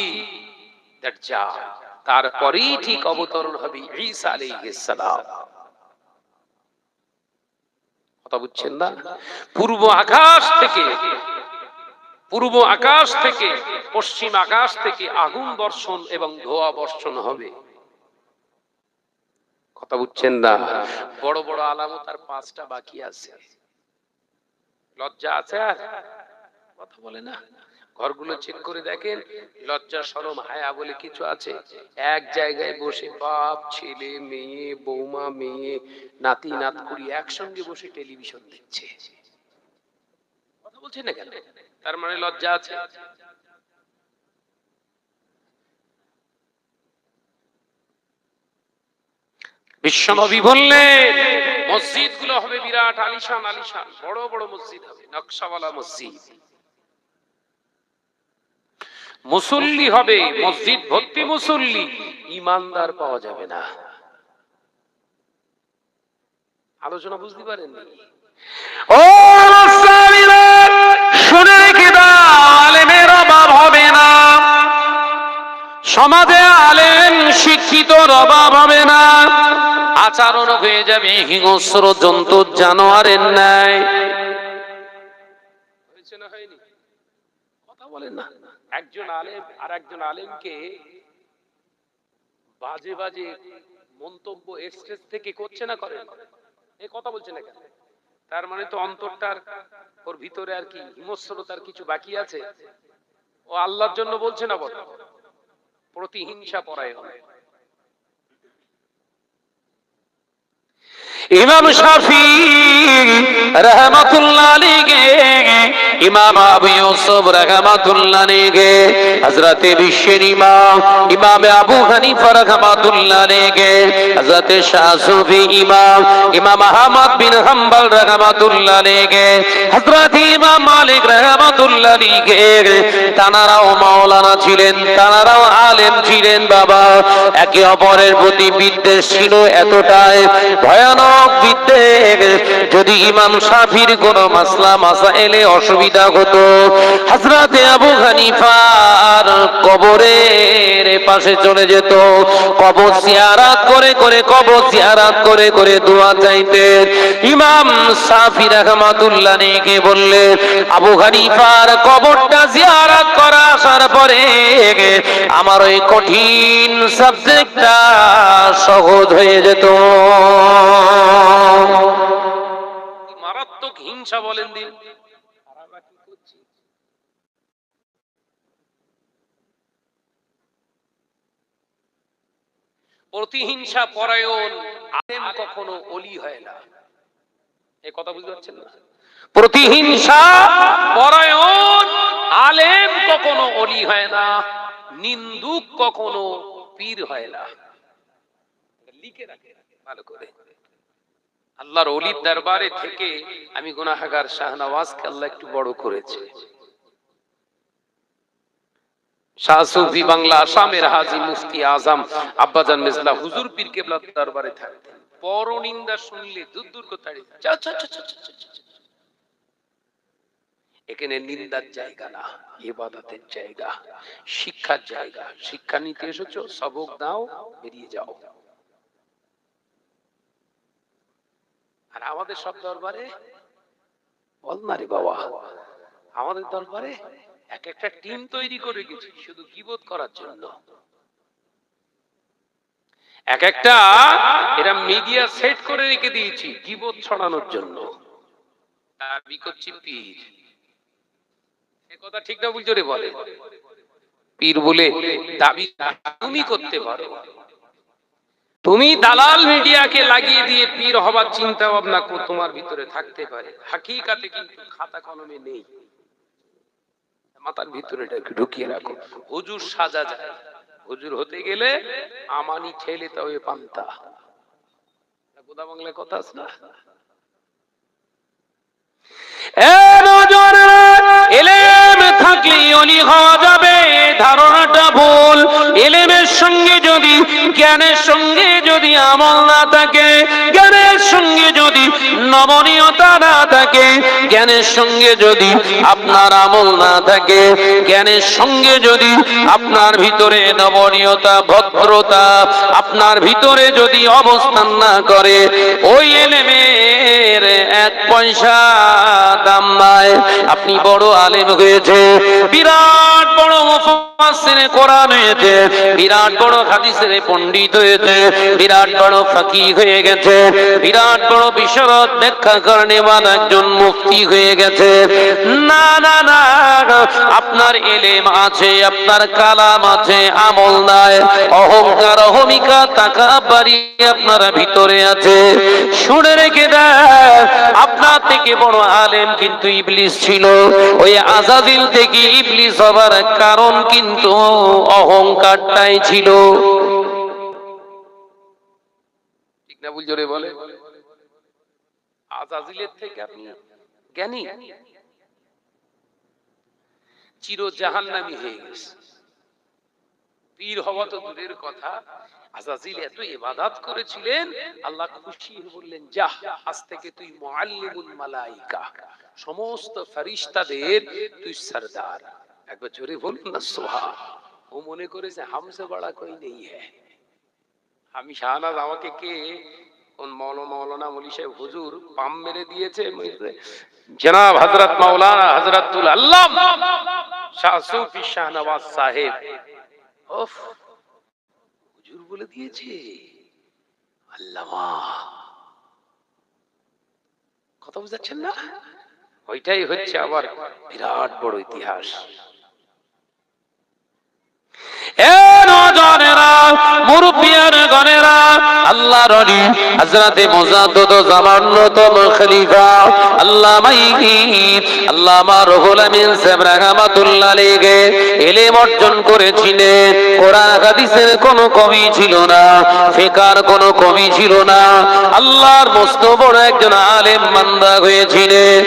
দাজ্জাল। তারপরেই ঠিক অবতরণ হবে ঈসা আলাইহিস সালাম। কথা বুঝছেন না? পূর্ব আকাশ থেকে পশ্চিম আকাশ থেকে আগুন বর্ষণ এবং ধোঁয়া বর্ষণ হবে। কথা বুঝছেন না? বড় বড় আলামত আর 5টা বাকি আছে। লজ্জা আছে? আর কথা বলে না? ঘরগুলো চেক করে দেখেন, লজ্জা শরম হায়া বলে কিছু আছে? এক জায়গায় বসে বাপ ছেলে মেয়ে বৌমা মেয়ে নাতি নাতকুড়ি একসঙ্গে বসে টেলিভিশন দেখছে। কথা বলছেন না কেন? তার মানে লজ্জা আছে। বিশ্বনবী বললেন মসজিদগুলো হবে বিরাট আলিশান বড় বড় মসজিদ হবে, নকশাওয়ালা মসজিদ। মুসল্লি হবে, মসজিদ ভর্তি মুসল্লি, ইমানদার পাওয়া যাবে না। আলোচনা বুঝতে পারেন? ও সামিরা, শুনে রেখে দাও, আলেমের অভাব হবে না, সমাজে আলেম শিক্ষিতর অভাব হবে না, আচরণ হয়ে যাবে হিংস্র জন্তু জানোয়ারের ন্যায়। হয়েছে না হয়নি? কথা বলেন না। একজন আলেম আর একজন আলেমকে বাজে বাজে মন্তব্য স্টেজ থেকে করছে না করে? এই কথা বলছে না কেন? তার মানে তো অন্তরটার ওর ভিতরে আর কি হিংস্রতার কিছু বাকি আছে। ও আল্লাহর জন্য বলছে না, বল প্রতিহিংসা পরায়ণ। ইমাম শাফি রহমাতুল্লাহ আলাইহি, ইমাম আবু ইউসুফ রহমাতুল্লাহ আলাইহি, হযরতে বিশ্বের ইমাম ইমাম আবু হানিফা রহমাতুল্লাহ আলাইহি, হযরতে শাফি ইমাম ইমাম আহমদ বিন হাম্বল রহমাতুল্লাহ আলাইহি, হযরতে ইমাম মালিক রহমাতুল্লাহ আলাইহি, তানারাও মাওলানা ছিলেন, তানারাও আলেম ছিলেন বাবা। একে অপরের প্রতি বিদ্বেষ ছিল এতটাই ভয়ানক বিদ্বেষ, যদি ইমাম শাফির কোন মাসলা মাসাইলে অসুবিধা হতো, হযরতে আবু হানিফার কবরের পাশে চলে যেত, কবর জিয়ারত করে করে কবর জিয়ারত করে করে দোয়া চাইতেন। ইমাম শাফি রাহমাতুল্লাহ আলাইহি বললেন, আবু হানিফার কবরটা জিয়ারত করা আসার পরে আমার ওই কঠিন সাবজেক্টটা সহজ হয়ে যেত। মারাত্মক হিংসা বলেন দিন। প্রতিহিংসা পরায়ণ আলেম কখনো ওলি হয় না। এই কথা বুঝতে পারছেন না? প্রতিহিংসা পরায়ণ আলেম কখনো ওলি হয় না, নিন্দুক কখনো পীর হয় না। লিখে রাখে ভালো করে। আল্লাহর ওলির দরবারে থেকে আমি গুনাহগার শাহনওয়াজকে আল্লাহ একটু বড় করেছে। শাহ সুফি বাংলা আসামের হাজী মুফতি আজম আব্বাজান মিজলা হুজুর পীর কেবলার দরবারে থাকতেন। পরনিন্দা শুনলে দূর দূর করে তাড়িয়ে দিতেন। চল চল চল চল চল। এখানে নিন্দার জায়গা না, ইবাদতের জায়গা, শিক্ষার জায়গা। শিক্ষা নিতে এসেছো, সবক দাও, বেরিয়ে যাও। আর আমাদের সব দরবারে বল না রে বাবা, আমাদের দরবারে এক একটা টিম তৈরি করে গেছি শুধু গীবত করার জন্য। এক একটা এরা মিডিয়া সেট করে রেখে দিয়েছি গীবত ছড়ানোর জন্য। দাবি করছি পীর। এ কথা ঠিক না বুঝছো রে? বলে পীর বলে দাবি তুমি করতে পারো। তুমি দালাল মিডিয়াকে লাগিয়ে দিয়ে পীর হবার চিন্তা ভাবনা তোমার ভিতরে থাকতে পারে, হাকিকাতে কিন্তু খাতা কলমে নেই। মাথার ভিতরে এটাকে ঢুকিয়ে রাখো। হুজুর সাজা যায়, হুজুর হতে গেলে আমানি ছেলে তবে পান্তা। গোদা বাংলায় কথা আছে না? এলেম থাকলে অলি হওয়া যাবে, ধারণাটা ভুল। এলেমের সঙ্গে যদি জ্ঞানের সঙ্গে যদি আমল না থাকে, জ্ঞানের সঙ্গে যদি নমনীয়তা না থাকে, জ্ঞানের সঙ্গে যদি আপনার আমল না থাকে, জ্ঞানের সঙ্গে যদি আপনার ভিতরে নমনীয়তা ভদ্রতা আপনার ভিতরে যদি অবস্থান না করে, ওই এলেমের এক পয়সা দাম নাই। আপনি বড় আলেম হয়েছে, বিরাট বড় মুফাসসিরে কোরআন হয়েছে, বিরাট বড় হাদিসের পণ্ডিত হয়েছে, বিরাট বড় ফাকিহ হয়ে গেছে, বিরাট বড় বিশরদ ব্যাখ্যা করেওয়ালা একজন মুফতি হয়ে গেছে। না না না, আপনার ইলম আছে, আপনার কালাম আছে, আমল নাই। অহংকার অহমিকা তাকাব্বুরি আপনার ভিতরে আছে। শুনে রেখে দেন, আপনার থেকে বড় আলেম কিন্তু ইবলিস ছিল। ওই আযাজিল থেকে ইবলিস হবার কারণ কিন্তু অহংকারটাই ছিল। ঠিক না বুঝছো রে? বলে আযাজিলের থেকে আপনি জ্ঞানী, চির জাহান্নামী হয়ে গেছে। পীর হওয়া তো দূরের কথা, আজাজিল এত ইবাদত করেছিলেন, আল্লাহ খুশি হয়ে বললেন, যা, আজ থেকে তুই মুআল্লিমুল মালাইকা, সমস্ত ফেরেশতাদের তুই সরদার। একবার জোরে বলুন না সুবহান। ও মনে করেছে হামসে বড়া কোই নেই হ্যায়। আমি শাহনাজ, আমাকে কে কোন মৌলানা মৌলী সাহেব হুজুর পাম মেরে দিয়েছে, জনাব হযরত মাওলানা হযরতুল আল্লামা শাহ সুফি শাহনওয়াজ সাহেব, ওফ, হুজুর বলে দিয়েছে আল্লামা। কথা বুঝাচ্ছেন না? ওইটাই হচ্ছে আবার বিরাট বড় ইতিহাস। এ নওজওয়ানেরা, মুরব্বিয়ান গণেরা, আল্লাহর ওলি হযরতে মুজাদ্দিদ জামানতম খলিফা আল্লামা আল্লামা রুহুল আমিন সাহেব রাহমাতুল্লাহ আলাইহি ইলম অর্জন করেছিলেন। কোরআন হাদিসের কোনো কমি ছিল না, ফিকহের কোনো কমি ছিল না। আল্লাহর মস্ত বড় একজন আলেম বান্দা হয়েছিলেন।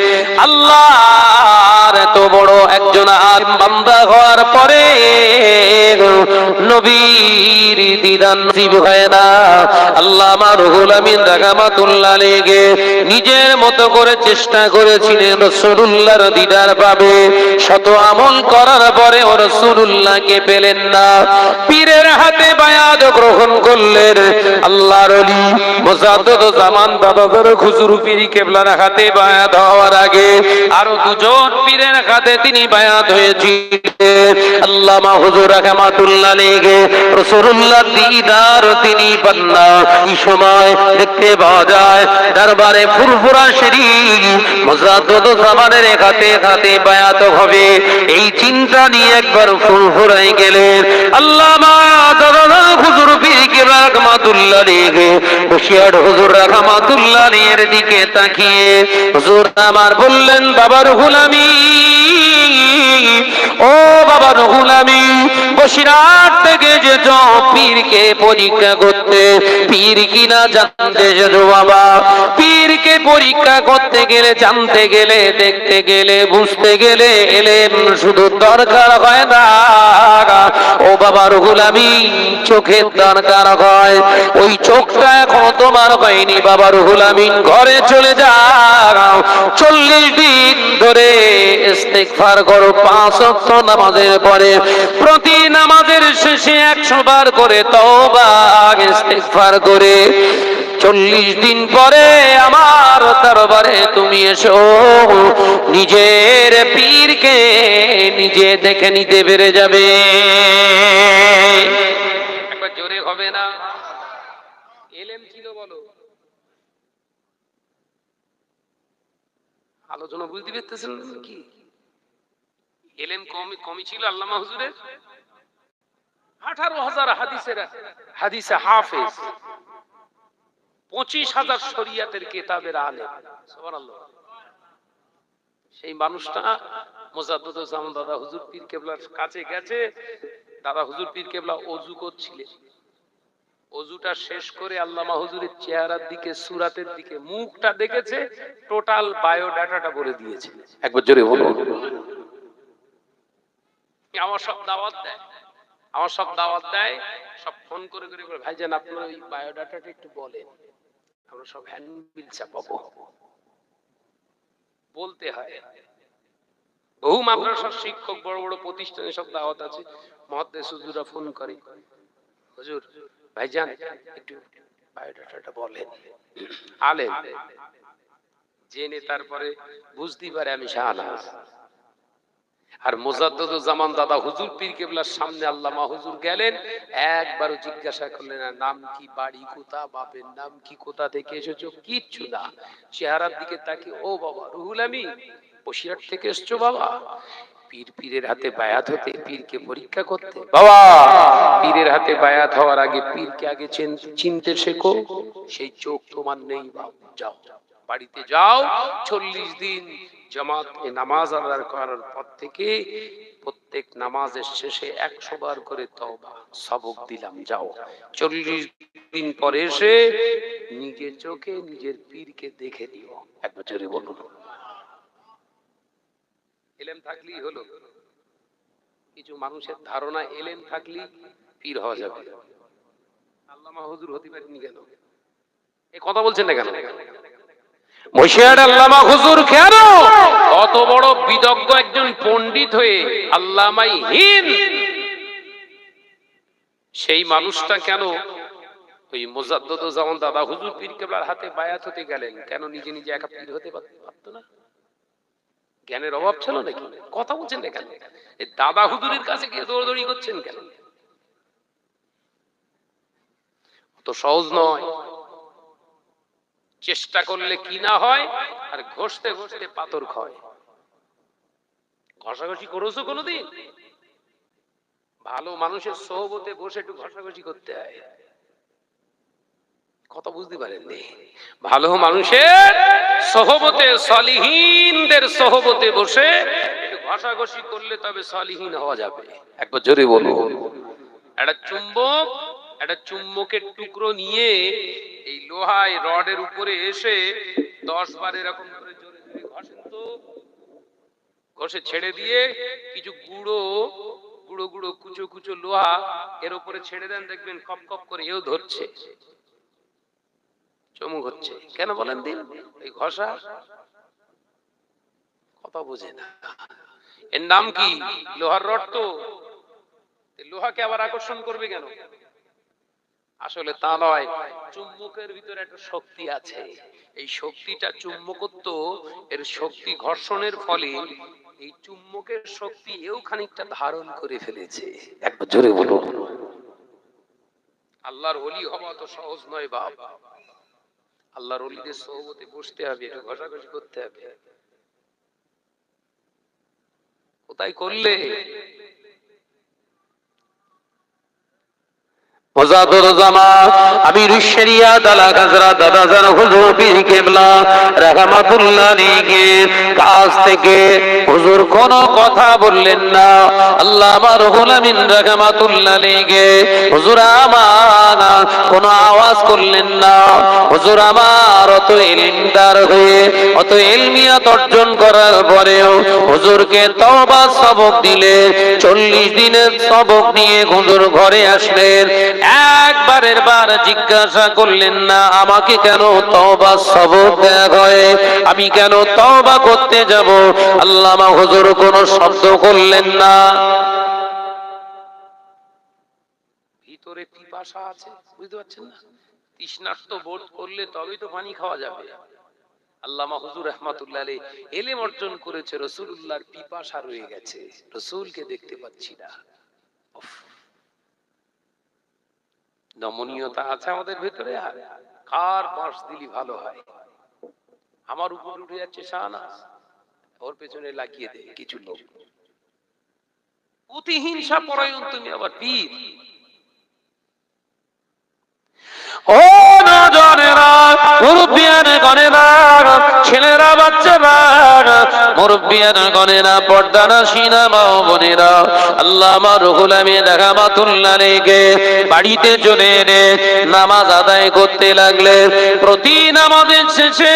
আল্লাহর এত বড় একজন আলেম বান্দা হওয়ার পরে নবীর দিদার নসিব হয় না। আল্লামা রুহুল আমিন রাহমাতুল্লাহ আলাইহি নিজের মতো করে চেষ্টা করেছিলেন রাসূলুল্লাহর দিদার পাবে। শত আমল করার পরে ও রাসূলুল্লাহকে পেলেন না। পীরের হাতে বায়াত গ্রহণ করলেন। আল্লাহর ওলি মুজাদ্দিদ জামান বাবার হুজুর পীর কেবলার হাতে বায়াত হওয়ার আগে আরো দুজন পীরের হাতে তিনি বায়াত হয়েছিলেন। আল্লামা হুজুর রাহমাতুল্লাহ আলাইহি রাসূলুল্লাহর দিদার তিনি পান না। এই সময় দেখতে পাওয়া যায় দরবারে ফুরফুরা শরীফ মুজাদ্দিদ জামানের হাতে হাতে বায়াত হবে, এই চিন্তা নিয়ে একবার ফুরফুরায় গেলেন। আল্লামা দাদা হুজুর পীর কেবলা রাহমাতুল্লাহ আলাইহি বসিয়ার হুজুর রাহমাতুল্লাহ আলাইহির দিকে তাকিয়ে হুজুর আমার বললেন, বাবা রুহুল আমিন, ও বাবা রুহুল আমিন, বসিরহাট থেকে যেত পীরকে পরীক্ষা করতে, পীর কিনা জানতে যেত বাবা। পীরকে পরীক্ষা করতে গেলে, জানতে গেলে, দেখতে গেলে, বুঝতে গেলে এলেম শুধু দরকার হয় না, ও বাবা রুহুল আমিন, চোখের দরকার হয়। ওই চোখটা এখন তোমার হয়নি বাবা রুহুল আমিন, ঘরে চলে যাও, 40 দিন ধরে ইস্তিগফার করো, 5 ওয়াক্ত নামাজের পরে প্রতি নামাজের শেষে 100 বার করে তওবা ইস্তিগফার করে 40 দিন পরে আমার দরবারে তুমি এসো, নিজের পীরকে নিজে দেখে নিতে পেরে যাবে। একবার জোরে হবে না? এলেম ছিল বলো, আলোচনা বুঝতে পেরেছেন কি? এলেম কমই ছিল আল্লামা হুজুরের। 18,000 হাদিসে হাফেজ, 25,000 শরিয়াতের কিতাবের আলেম, সুবহানাল্লাহ। সেই মানুষটা মুজাদ্দিদ জামান দাদা হুজুর পীর কেবলার কাছে গেছে। দাদা হুজুর পীর কেবলা ওযু করছিলেন। ওযুটা শেষ করে আল্লামা হুজুরের চেহারার দিকে, সুরাতের দিকে, মুখটা দেখেছে, টোটাল বায়োডাটাটা বলে দিয়েছে। একবার জোরে বলুন। আমার সব দাওয়াত দেয়, আমার সব দাওয়াত দেয়, সব ফোন করে করে বলে, ভাইজান আপনার ওই বায়োডাটাটা একটু বলেন, আমরা সব হ্যান্ডবিল চাপাবো। বলতে হয়। বহু মাদ্রাসার শিক্ষক, বড় বড় প্রতিষ্ঠানে সব দাওয়াত আছে, মুহাদ্দিস হুজুররা ফোন করে, হুজুর ভাইজান একটু বায়োডাটাটা বলেন। আলেম জেনে তারপরে বুঝতেই পারে আমি শাহনাজ। আর মুজাদ্দিদ জামান দাদা হুজুর পীর কেবলার সামনে আল্লামা হুজুর গেলেন, একবারও জিজ্ঞাসা করলেন না নাম কি, বাড়ি কোথা, বাপের নাম কি, কোথা থেকে এসেছো, কিচ্ছু না। চেহারার দিকে তাকিয়ে, ও বাবা রুহুল আমিন, বসিরহাট থেকে এসছো বাবা? পীরের হাতে বায়াত হতে, পীরকে পরীক্ষা করতে। বাবা পীরের হাতে বায়াত হওয়ার আগে পীরকে আগে চিনতে শেখো। সেই চোখ তোমার নেই, যাও বাড়িতে যাও, 40 দিন জামাত নামাজ আদায় করার পর থেকে প্রত্যেক নামাজের শেষে 100 বার করে তওবা সবক দিলাম, যাও। 40 দিন পরে এসে নিজের চোখে নিজের পীরকে দেখে নিও। এক বছরে বলুন, এলেম থাকলেই হলো। কিছু মানুষের ধারণা এলেম থাকলেই পীর হওয়া যাবে। আল্লামা হুজুর হতে পারেননি কেন? এই কথা বলছেন না কেন? মুর্শিদ আল্লামা হুজুর কেন অত বড় বিদগ্ধ একজন পণ্ডিত হয়ে আল্লামাই হীন সেই মানুষটা কেন ওই মুজাদ্দুজ্জামান দাদা হুজুর পীর কেবলার হাতে বায়াত হতে গেলেন? কেন নিজে নিজে একা পীর হতে পারতো না? জ্ঞানের অভাব ছিল নাকি? কথা বলছেন না কেন? এই দাদা হুজুরের কাছে গিয়ে দৌড়দৌড়ি করছেন কেন? অত সহজ নয়। চেষ্টা করলে কি না হয়, আর ঘষতে ঘষতে পাথর ক্ষয়। ঘষাঘষি করেছো কোনোদিন? ভালো মানুষের সোহবতে বসে একটু ঘষাঘষি করতে হয়। কথা বুঝতে পারেননি? ভালো মানুষের সোহবতে, সলিহীনদের সোহবতে বসে একটু ঘষাঘষি করলে তবে সলিহীন হওয়া যাবে। একবার জোরে বলুন। একটা চুম্বকের টুকরো নিয়ে এই লোহায় রডের উপরে এসে 10 বার এরকম করে জোরে জোরে ঘষেন তো, ঘষে ছেড়ে দিয়ে কিছু গুঁড়ো গুঁড়ো গুঁড়ো কুচো কুচো লোহা এর উপরে ছেড়ে দেন, দেখবেন কপ কপ করে এও ধরছে, চমক হচ্ছে। কেন বলেন দিন? এই ঘষা। কথা বোঝে না। এর নাম কি? লোহার রড। তো লোহাকে আবার আকর্ষণ করবে কেন? আসলে তা নয়। চুম্বকের ভিতরে একটা শক্তি আছে, এই শক্তিটা চুম্বকত্ব, এর শক্তি ঘর্ষণের ফলে এই চুম্বকের শক্তি এও খানিকটা ধারণ করে ফেলেছে। একবার জোরে বলুন। আল্লাহর ওলি হওয়া তো সহজ নয় বাবা। আল্লাহর ওলিদের সোহবতে বসতে হবে, একটু ঘষাঘষি করতে হবে। কোথায় করলে? আমির শরিয়াত আলা হযরত দাদাজান হুজুর পীর কেবলা রাহমাতুল্লাহ আলাইহি কাছ থেকে হুজুর কোনো কথা বললেন না। আল্লামা রুহুল আমিন রাহমাতুল্লাহ আলাইহি হুজুর আমার কোনো আওয়াজ করলেন না। হুজুর আমার অত ইলমদার হয়ে অত ইলমিয়াত অর্জন করার পরেও হুজুরকে তওবা সবক দিলে 40 দিনের সবক নিয়ে হুজুর ঘরে আসলেন। একবারের বার জিজ্ঞাসা করলেন না আমাকে কেন তওবা সবক দেয়া হয়, আমি কেন তওবা করতে যাব। আল্লামা হুজুর কোনো শব্দ করলেন না। ভিতরে পিপাসা আছে, বুঝতে পারছেন না? তৃষ্ণার্ত বোধ করলে তবেই তো পানি খাওয়া যাবে। আল্লামা হুজুর রাহমাতুল্লাহ আলাইহি ইলম অর্জন করেছে, রাসূলুল্লাহর পিপাসা রয়ে গেছে, রাসূলকে দেখতে পাচ্ছি না। নমনীয়তা আছে আমাদের ভিতরে। আর কার বাঁশ দিলি ভালো হয়? আমার উপর উঠে যাচ্ছে শাহনাজ, ওর পেছনে লাগিয়ে দে কিছু লোক। প্রতিহিংসা পরায়ণ তুমি, আবার পীর। ও নজনেরা, মুরব্বিয়ানে গনেরা, ছেলেরা বাচ্চারা, মুরব্বিয়ানে গনেরা, পর্দানা সিনা মা বোনেরা, আল্লামা রুহুল আমিন রাহমাতুল্লাহ আলাইহি বাড়িতে চলে এনে নামাজ আদায় করতে লাগলেন। প্রতি নামাজের শেষে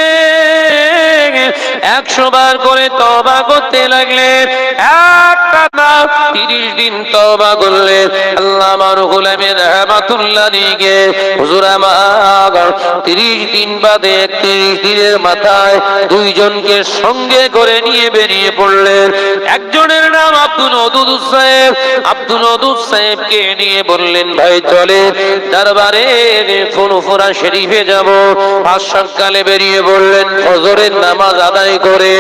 100 বার করে তওবা করতে লাগলেন। একটা না 30 দিন তওবা করলেন। আল্লামা রুহুল আমিন রাহমাতুল্লাহ আলাইহি হুজুর আমার 30 দিন বাদে 31 দিনের মাথায় দুইজনকে সঙ্গে করে নিয়ে বেরিয়ে পড়লেন। একজনের নাম আব্দুল ওদুদ সাহেব। আব্দুল ওদুদ সাহেবকে নিয়ে বললেন ভাই চলে দরবারে ফুরফুরা শরীফে যাব। আজ সকালে বেরিয়ে পড়লেন ফজরের নামাজ আদায় করে।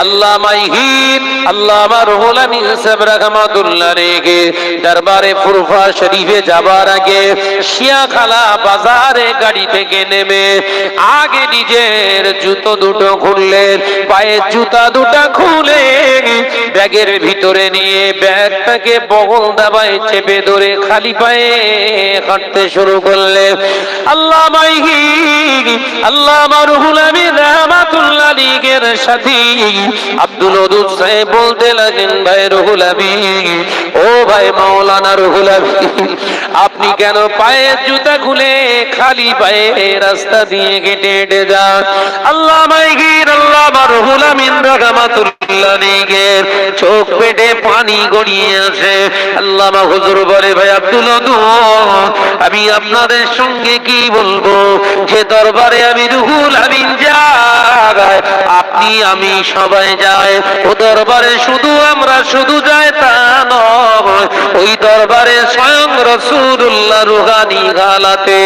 আল্লামা হিদ আল্লামা রুহুল আমিন সাহেব রাহমাতুল্লাহ আলাইহি দরবারে ফুরফুরা শরীফে যাবার আগে শিয়াখালা বাজারে গাড়ি থেকে নেমে আগে নিজের জুতো দুটো খুললেন, পায়ের জুতা দুটো খুলে ব্যাগের ভিতরে নিয়ে ব্যাগটাকে বগল দাবায় চেপে ধরে খালি পায়ে হাঁটতে শুরু করলেন। আল্লামা রুহুল আমিন রাহমাতুল্লাহ আলাইহির সাথী আব্দুল ওদুদ সাহেব বলতে লাগলেন ভাই রুহুল আমিন, ও ভাই মাওলানা রুহুল আমিন, আপনি কেন পায়ের জুতা খুলে খালি পায়ে রাস্তা দিয়ে হেঁটে হেঁটে যান? আল্লামা রুহুল আমিন রাহমাতুল্লাহ মালিকের চোখ পেটে পানি গড়িয়ে আসে। আল্লামা হুজুর বলে, ভাই আব্দুল আমি আপনাদের সঙ্গে কি বলবো, যে দরবারে আমি রুহুল আমিন যাই, আপনি আমি সবাই যায়। ও দরবারে শুধু যায় তা নয়, ওই দরবারে স্বয়ং রাসূলুল্লাহ রুহানি হালাতে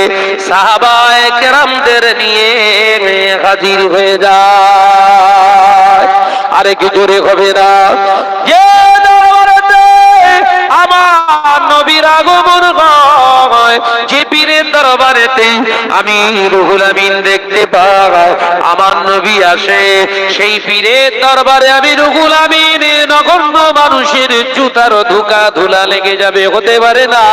সাহাবায়ে কেরামদের নিয়ে হাজির হয়ে যায়। আরে কি জোরে হবে না? যে দরবারেতে আমার নবীর আগমন হয়, যে পীরের দরবারেতে আমি রুহুল আমিন দেখতে পাই, আমার নবী আসে, সেই পীরের দরবারে আমি রুহুল আমিন নগণ্য মানুষের জুতার ধোকা ধুলা লেগে যাবে, হতে পারে না।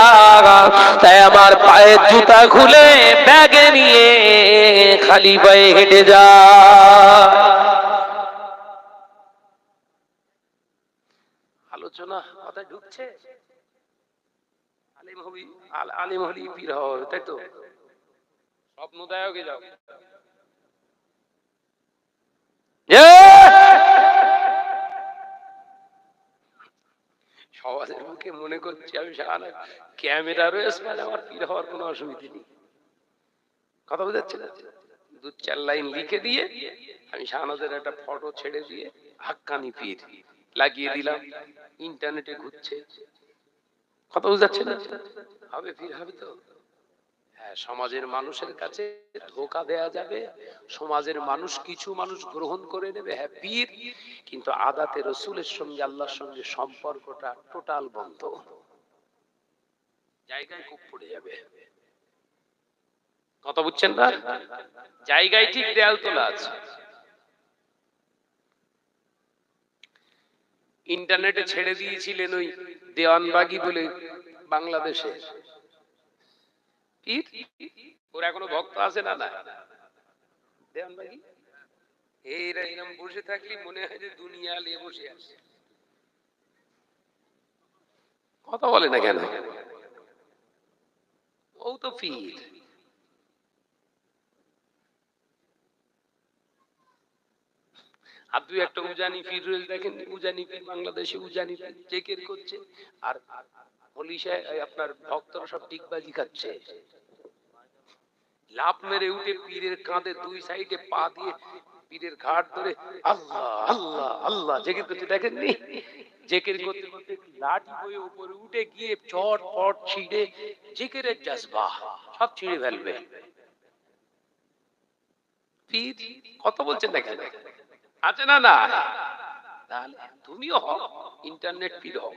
তাই আমার পায়ের জুতা খুলে ব্যাগে নিয়ে খালি পায়ে হেঁটে যায়। আলোচনা কথা ঢুকছে? আলিম হলি পীর হবে, তাই তো? স্বপ্নদায়কে যাও। সমাজের মুখে মনে করছি আমি সারা ক্যামেরা রয়েছে, মানে আমার পীর হওয়ার কোনো অসুবিধা নেই। কথা বুঝাচ্ছে না? 2-4 লাইন লিখে দিয়ে আমি শাহনাজের একটা ফটো ছেড়ে দিয়ে হাক্কানি পীর লাগিয়ে দিলাম, ইন্টারনেটে ঘুরছে। কথা বুঝাচ্ছে না? হবে পীর হবে তো? হ্যাঁ, সমাজের মানুষের কাছে ধোকা দেয়া যাবে, সমাজের কিছু মানুষ গ্রহণ করে নেবে, হ্যাঁ পীর, কিন্তু আদাতে রসুলের সঙ্গে আল্লাহর সঙ্গে সম্পর্কটা টোটাল বন্ধ, জায়গায় খুব পড়ে যাবে। কথা বুঝছেন না? জায়গায় ঠিক দেয়াল তোলা আছে। ইন্টারনেটে ছেড়ে দিয়েছিলেন ওই দেওয়ানবাগি বলে বাংলাদেশে পীর, ওর এখনো ভক্ত আছে না? না, দেওয়ানবাগি এরা এরকম বসে থাকলে মনে হয় যে দুনিয়া নিয়ে বসে আছে। কথা বলে না কেন? ও তো পীর। আর 2-1টা উজানি পীর দেখেন, উজানি পীর বাংলাদেশে উজানি পীর জেকের করছে, আর মলিশায় আপনার ভক্তরা সব টিকবাজি খাচ্ছে। লাফ মেরে উঠে পীরের কাঁধে 2 সাইডে পা দিয়ে পীরের ঘাট ধরে আল্লাহ আল্লাহ আল্লাহ জেকের করতে দেখেননি? জেকের করতে করতে লাঠি বয়ে উপরে উঠে গিয়ে চট পট ছিঁড়ে জেকেরের জজবা সব ছিঁড়ে ফেলবে। পীর কথা বলছেন না কেন? আছে না? না, তাহলে তুমিও হও ইন্টারনেট পীর হও।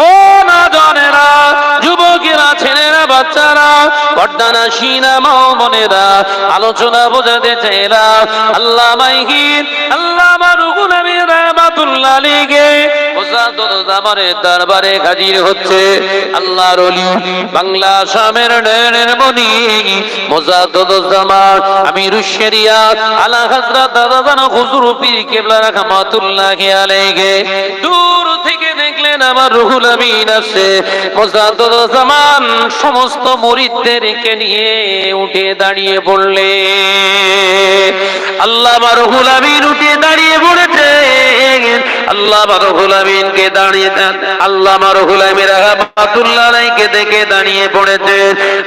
ও না জানেরা, যুবকেরা, ছেলেরা, বাচ্চারা, পর্দানা সিনা মাও বোনেরা, আলোচনা বোঝাতে চাইলাম আল্লাহ মাইহিন আল্লামা রুহুল আমিন রাহমাতুল্লাহ আলাইহি মুজাদ্দিদ জামানের দরবারে হাজির হচ্ছে আল্লাহর ওলি, বাংলা আসামের নয়নের মনি মুজাদ্দিদ জামান আমিরুশ শরিয়াত আলা হযরত দাদাজান হুজুর পীর কিবলা রাহমাতুল্লাহি আলাইহি। দূর থেকে দেখলেন আমার রুহুল আমিন আছে, মুজাদ্দিদ জামান সমস্ত মুরিদদেরকে নিয়ে উঠে দাঁড়িয়ে পড়লে। আল্লামা রুহুল আমিন উঠে দাঁড়িয়ে পড়েছে, আল্লামা রুহুল আমিনকে দাঁড়িয়ে দেন, আল্লামা রুহুল আমিন রাহমাতুল্লাহ আলাইহি দেখে দাঁড়িয়ে পড়েছে।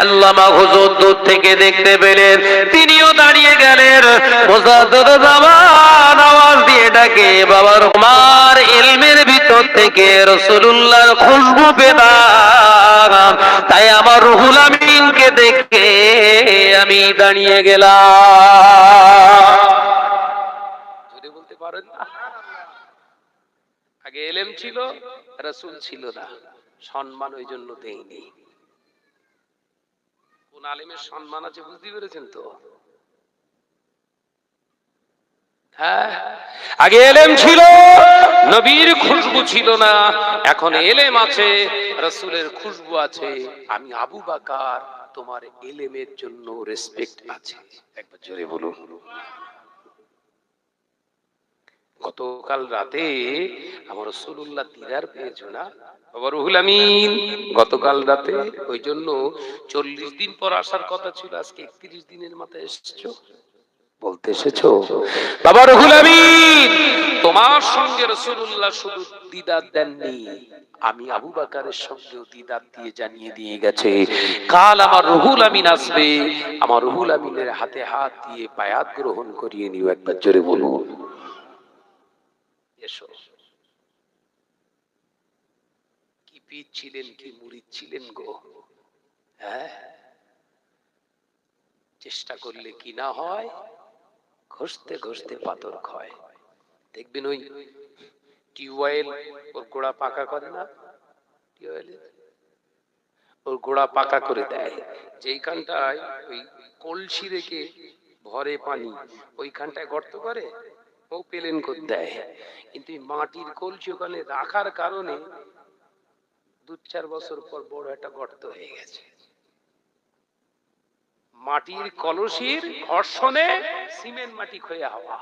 আল্লামা হুজুর দূর থেকে দেখতে পেলেন, তিনিও দাঁড়িয়ে গেলেন। মুজাদ্দিদ জামান আওয়াজ দিয়ে ডাকে, বাবা তোমার ইলমের ভিতর থেকে রাসূলুল্লাহর খুশবু পেলাম, তাই আমার রুহুল আমিনকে দেখে আমি দাঁড়িয়ে গেলাম। যদি বলতে পারেন না, আগে এলেম ছিল, রাসূল ছিল না, সম্মান ওই জন্য দেইনি। কোন আলেমের সম্মান আছে বুঝতে পেরেছেন তো? হ্যাঁ, আগে এলেম ছিল, নবীর খুশবু ছিল না, এখন এলেম আছে, রাসূলের খুশবু আছে। আমি আবু বকর, তোমার এলেমের জন্য রেসপেক্ট আছে। একবার জোরে বলুন। গতকাল রাতে আমার রাসূলুল্লাহ দিদার পেয়েছো না বাবা রুহুল আমিন? গতকাল রাতে, ওই জন্য 40 দিন পর আসার কথা ছিল, আজকে 31 দিনের মাথায় এসেছো। বলতে এসেছো বাবা রুহুল আমিন, তোমার সঙ্গে রাসূলুল্লাহ শুধু দিদার দেননি, আমি আবু বকরের সঙ্গেও দিদার দিয়ে জানিয়ে দিয়ে গেছে, কাল আমার রুহুল আমিন আসবে, আমার রুহুল আমিনের হাতে হাত দিয়ে বায়াত গ্রহণ করিয়ে নিও। একবার জোরে বলুন এসো। কি পীর ছিলেন, কি মুরিদ ছিলেন গো। হ্যাঁ, চেষ্টা করলে কি না হয়, ঘষতে ঘষতে পাথর ক্ষয়। দেখবেন ওই টিউবওয়েল ওর গোড়া পাকা করে না, টিউবওয়েলে ওর গোড়া পাকা করে দেয়, যেইখানটায় ওই কলসি রেখে ভরে পানি ওইখানটায় গর্ত করে ও পেলেন করে দেয়, কিন্তু এই মাটির কলসি ওখানে রাখার কারণে 2-4 বছর পর বড় একটা গর্ত হয়ে গেছে। মাটির কলসির ঘর্ষণে সিমেন্ট মাটি ক্ষয়ে হাওয়া।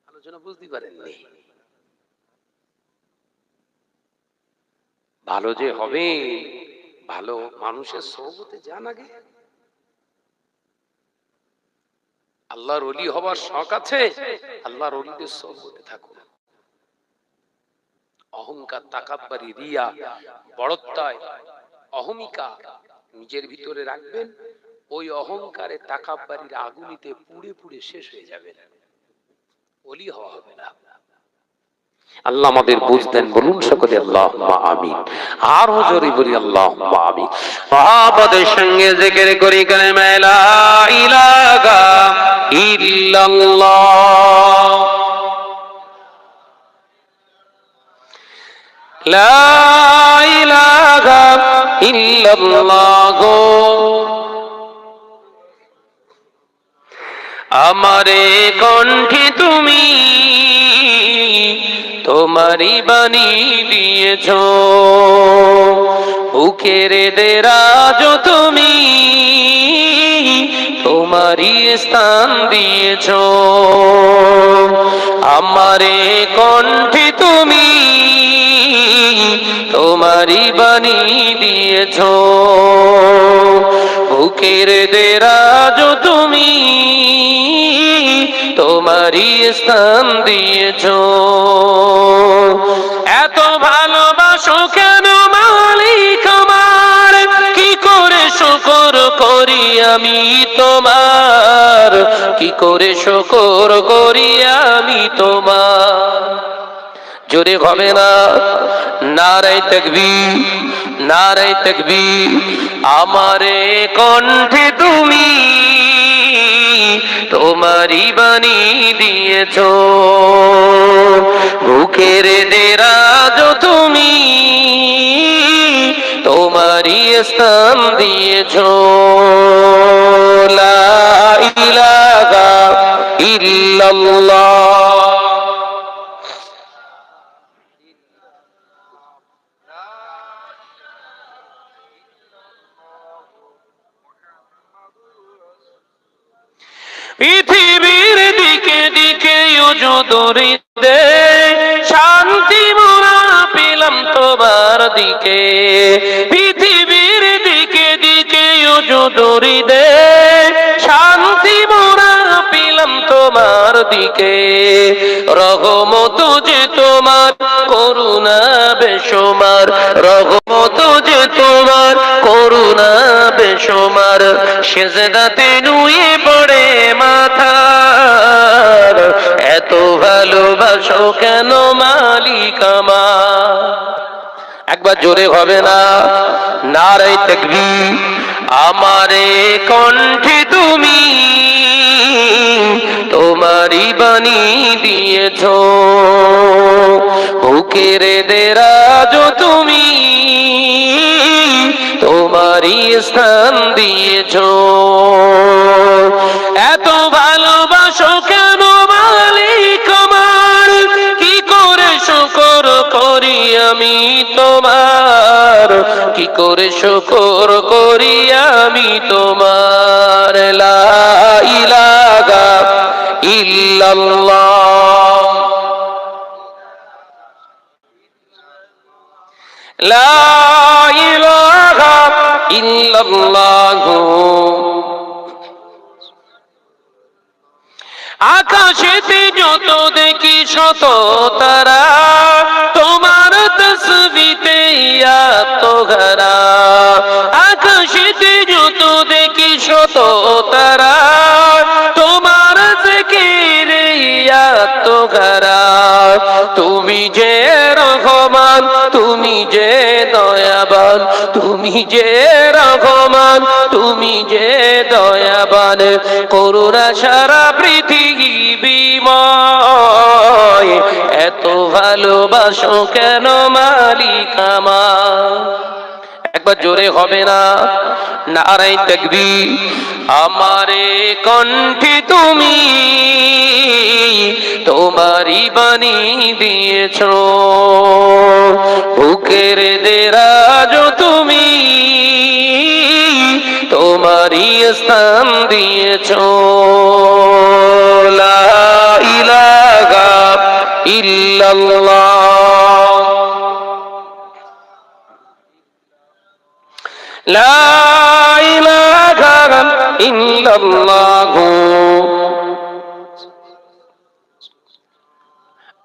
আলোচনা বুঝতে পারেননি? ভালো যে হবে, ভালো মানুষের সোহবতে যান আগে। আল্লাহর ওলি হবার শখ আছে, আল্লাহর ওলিদের সোহবতে থাকুন। অহংকার, তাকাব্বুরি, রিয়া, বড়ত্বয়, অহমিকা নিজের ভিতরে রাখবেন, ওই অহংকারে তাকাব্বুরির আগুনিতে পুড়ে পুড়ে শেষ হয়ে যাবেন, ওলি হওয়া হবে না। আল্লাহ আমাদের বুঝতেন, বলুন সকলে আল্লাহুম্মা আমিন। আর হুজুরি বলি আল্লাহুম্মা আমিন। মহাব্বতের সঙ্গে জিকির করি কালিমা লা ইলাহা ইল্লাল্লাহ, লা ইলাহা ইল্লাল্লাহ। আমারে কণ্ঠে তুমি তোমারই বাণী দিয়েছো, বুকের দেরাজ তুমি তোমারই স্থান দিয়েছো, আমারে কণ্ঠে তুমি তোমারই বাণী দিয়েছো, বুকের দেরাজ তুমি তোমারই স্থান দিয়েছো। এত ভালোবাসো কেন মালিক আমার, কি করে শুকর করি আমি তোমার, কি করে শুকর করি আমি তোমার। জোরে হবে না নারায়ে তাকবীর, নারায়ে তাকবীর। আমারে কণ্ঠে তুমি তোমারই বাণী দিয়েছো, বুকের দেরাজ তুমি তোমারই স্থান দিয়েছো, লা ইলাহা ইল্লাল্লাহ। পৃথিবীর দিকে দিকে উজুদরি দে, শান্তি মোরা পেলাম তোমার দিকে, পৃথিবীর দিকে দিকে উজুদরি দে, শান্তি মোরা পেলাম তোমার দিকে, রহমত যে তোমার করুণা বেশুমার, রহমত যে তোমার করুণা বেশুমার, সেজদাতে নুয়ে পড়ে মাথার, এত ভালোবাসো কেন মালিক আমার। একবার জোরে হবে না নারায়ে তাকবীর। আমারে কণ্ঠে তুমি তোমারই বাণী দিয়েছো, বুকের দেরাজ তুমি তোমারই স্থান দিয়েছো, এত ভালোবাসো কেন মালিক আমার, কি করে শুকর করি আমি তোমার, কি করে শুকর করি আমি তোমার, লা ইলাহা ইল্লাল্লাহ, লা ইলাহা ইল্লাল্লাহ। আকাশেতে যত দেখি শত তারা, তোমার তসবিতে এত ঘরা। আকাশেতে যত দেখি শত তারা, তোমার জিকিরে এত ঘরা। তুমি যে রহমান, তুমি যে দয়াবান, তুমি যে রহমান, তুমি যে দয়াবান, করুণা সারা পৃথিবীময়। এত ভালোবাসো কেন মালিক আমার? একবার জোরে হবে না? নারায়ে তাকবীর। আমারে কণ্ঠে তুমি তোমারই বাণী দিয়েছো, বুকের দেরাজ তুমি তোমারই স্থান দিয়েছো। লা ইলাহা ইল্লাল্লাহ, লা ইলাহা ইল্লাল্লাহ।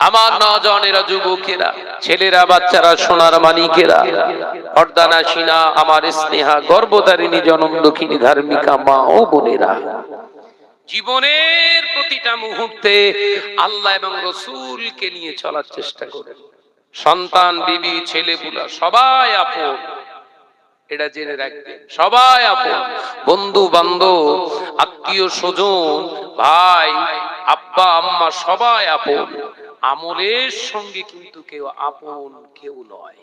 আমার নওজওয়ানেরা, যুবকেরা, ছেলেরা, বাচ্চারা, সোনার মানিকেরা, পর্দানাসীনা, আমার স্নেহা গর্ভধারিণী জনম দুঃখিনী ধার্মিকা মা ও বোনেরা, জীবনের প্রতিটা মুহূর্তে আল্লাহ এবং রাসূলকে নিয়ে চলার চেষ্টা করেন। সন্তান, বিবি, ছেলেপুলা সবাই আপন, এটা জেনে রাখবেন। সবাই আপন, বন্ধু বান্ধব, আত্মীয় স্বজন, ভাই, আব্বা আম্মা সবাই আপন। আমলের সঙ্গে কিন্তু কেউ আপন কেউ নয়।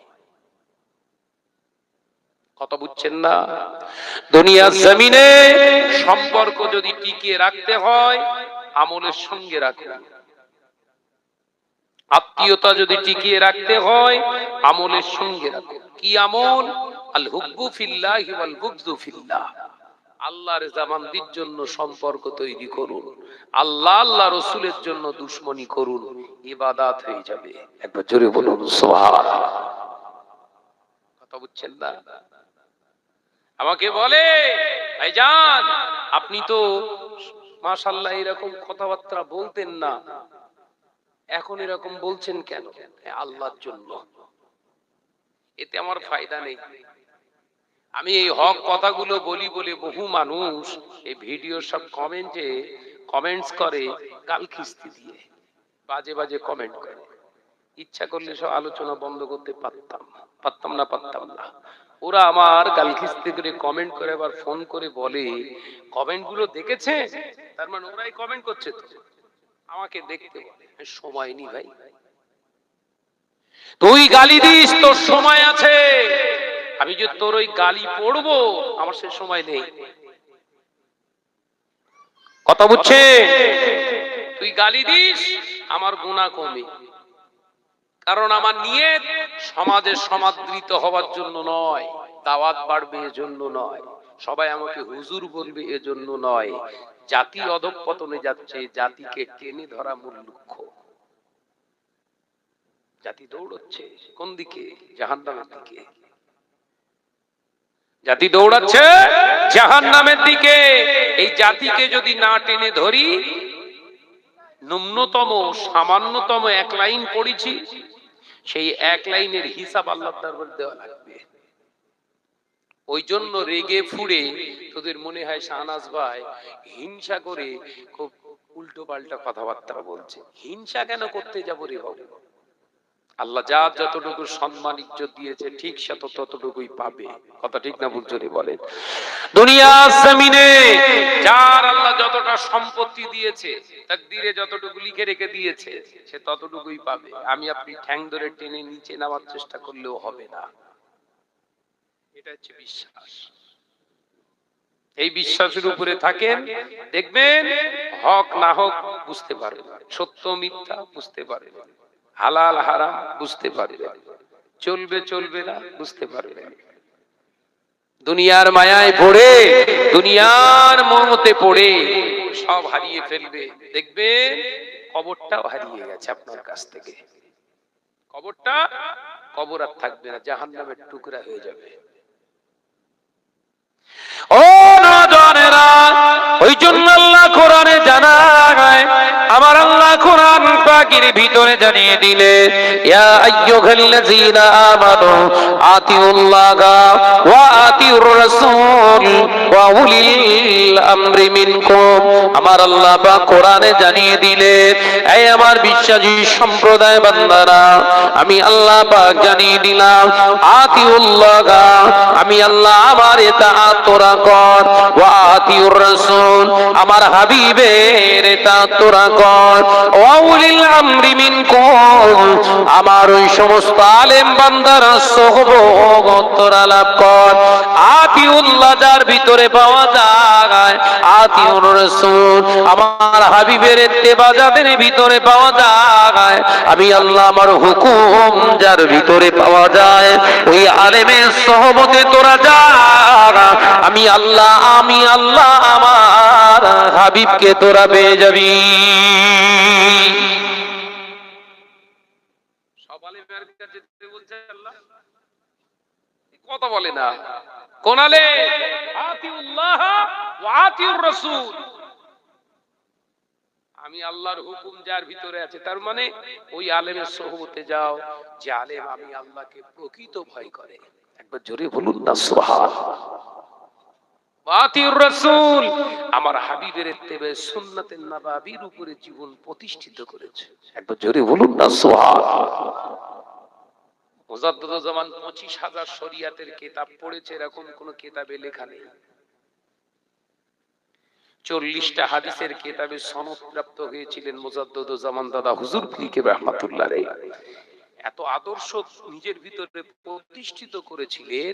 কথা বুঝছেন না? দুনিয়ার জমিনে সম্পর্ক যদি টিকিয়ে রাখতে হয় আমলের সঙ্গে রাখুন। আত্মীয়তা যদি টিকিয়ে রাখতে হয় আমলের সঙ্গে রাখুন। কি আমল? আল হুব্বু ফিল্লাহি ওয়াল বুগযু ফিল্লাহ। আল্লাহর জামানদির জন্য সম্পর্ক তৈরি করুন, আল্লাহ আল্লাহ রাসূলের জন্য দুশমনি করুন, ইবাদত হয়ে যাবে। একবার জোরে বলুন সুবহানাল্লাহ। কথা বুঝছেন না? আমাকে বলে, ভাইজান আপনি তো মাশাআল্লাহ এরকম কথাবার্তা বলতেন না, এখন এরকম বলছেন কেন? আল্লাহর জন্য। এতে আমার ফায়দা নেই। আমি এই হক কথাগুলো বলি বলে বহু মানুষ এই ভিডিও সব কমেন্টস করে গাল খিস্তি দিয়ে, বাজে বাজে কমেন্ট করে। ইচ্ছা করলে সব আলোচনা বন্ধ করতে পারতাম না। ওরা আমার গাল খিস্তি করে কমেন্ট করে, আবার ফোন করে বলে কমেন্ট গুলো দেখেছে, তার মানে ওরাই কমেন্ট করছে, তো আমাকে দেখতে বলে। সময় নেই ভাই, তুই গালি দিস, তোর সময় আছে। আমি যে তোর ওই গালি পড়বো আমার সে সময় নেই। কথা বুঝছে? তুই গালি দিস আমার গুনাহ কমে, কারণ আমার নিয়ত সমাজে সমাদৃত হওয়ার জন্য নয়, দাওয়াত বাড়বে এজন্য নয়, সবাই আমাকে হুজুর বলবে এজন্য নয়। জাতি অধঃপতনে যাচ্ছে, জাতিকে টেনে ধরা মূল লক্ষ্য। জাতি দৌড়চ্ছে কোন দিকে? জাহান্নামের দিকে। জাতি দৌড়াচ্ছে জাহান্নামের দিকে। এই জাতিকে যদি না টেনে ধরি, ন্যূনতম সামান্যতম এক লাইন পড়েছি, সেই এক লাইনের হিসাব আল্লাহর দরবারে দেওয়া লাগবে। ওই জন্য রেগে ফুড়ে তোদের মনে হয় শাহনাজ ভাই হিংসা করে খুব উল্টো পাল্টা কথাবার্তা বলছে। হিংসা কেন করতে যাবো রে বাবু? আল্লাহ যা যতটুকু সম্মান ইজ্জত দিয়েছে ঠিক সে ততটুকুই পাবে। কথা ঠিক না ভুল জোরে বলেন? দুনিয়ার জমিনে যার আল্লাহ যতটা সম্পত্তি দিয়েছে, তাকদীরে যতটুকু লিখে রেখে দিয়েছে, সে ততটুকুই পাবে। আমি আপনি ঠ্যাং ধরে টেনে নিচে নামার চেষ্টা করলেও হবে না। এটা হচ্ছে বিশ্বাস। এই বিশ্বাসের উপরে থাকেন, দেখবেন হক না হক বুঝতে পারবেন, সত্য মিথ্যা বুঝতে পারবেন, হালাল হারাম বুঝতে পারবেন, চলবে না বুঝতে পারবেন। দুনিয়ার মায়ায় পড়ে, দুনিয়ার মোহতে পড়ে সব হারিয়ে ফেলবে। দেখবেন কবরটাও হারিয়ে গেছে আপনার কাছ থেকে। কবর আর থাকবে না, জাহান্নামের টুকরা হয়ে যাবে। ও নওজওয়ানেরা, ওই জন্য আল্লাহ কোরআনে জানায় পাকের ভিতরে জানিয়ে দিলে ইয়া আইয়ুহাল্লাযীনা আমানু আতিউল্লাহা ওয়া আতিউর রাসূল ওয়া উলিল আমরি মিনকুম। আমার আল্লাহ পাক কোরআনে জানিয়ে দিলেন, এই আমার বিশ্বাসী সম্প্রদায় বান্দারা, আমি আল্লাহ পাক জানিয়ে দিলাম আতিউল্লাহা, আমি আল্লাহ আমার ইতাআত তোরা কর, ওয়া আতিউর রাসূল, আমার হাবিবের ইতাআত তোরা কর, ওয়া উলিল আমরি মিনকুম, আমার ওই সমস্ত আলেম বান্দারা সোহবত তোরা লাভ কর। আতিউল্লাহ যার ভিতরে পাওয়া যায়, আতিউর রাসূল আমার হাবিবের ইত্তেবা যাদের ভিতরে পাওয়া যায়, আমি আল্লাহ আমার হুকুম যার ভিতরে পাওয়া যায়, ওই আলেমের সোহবতে তোরা যা, আমি আল্লাহ আমার হাবিবকে তোরা পেয়ে যাবি। সব আলেমের কাছে যেতে বলছে আল্লাহ, কথা বলে না। কোন আলেম? আতিউল্লাহ ওয়া আতিউর রাসূল, আমি আল্লাহর হুকুম যার ভিতরে আছে, তার মানে ওই আলেমের সোহবতে যাও যে আলেম আমি আল্লাহকে প্রকৃত ভয় করে। একবার জোরে বলুন না সুবহানাল্লাহ। আতিউর রাসূল আমার হাবিবের ইত্তেবা সুন্নাতে নববীর উপরে জীবন প্রতিষ্ঠিত করেছে। একবার জোরে বলুন না সুবহানাল্লাহ। মুজাদ্দিদুজ্জামান 25,000 শরিয়াতের কিতাব পড়েছে, এরকম কোন কিতাবে লেখা নেই। 40টা হাদিসের কিতাবে সনদ প্রাপ্ত হয়েছিলেন মুজাদ্দিদুজ্জামান দাদা হুজুর ফিকে রাহমাতুল্লাহ আলাইহি। এত আদর্শ নিজের ভিতরে প্রতিষ্ঠিত করেছিলেন,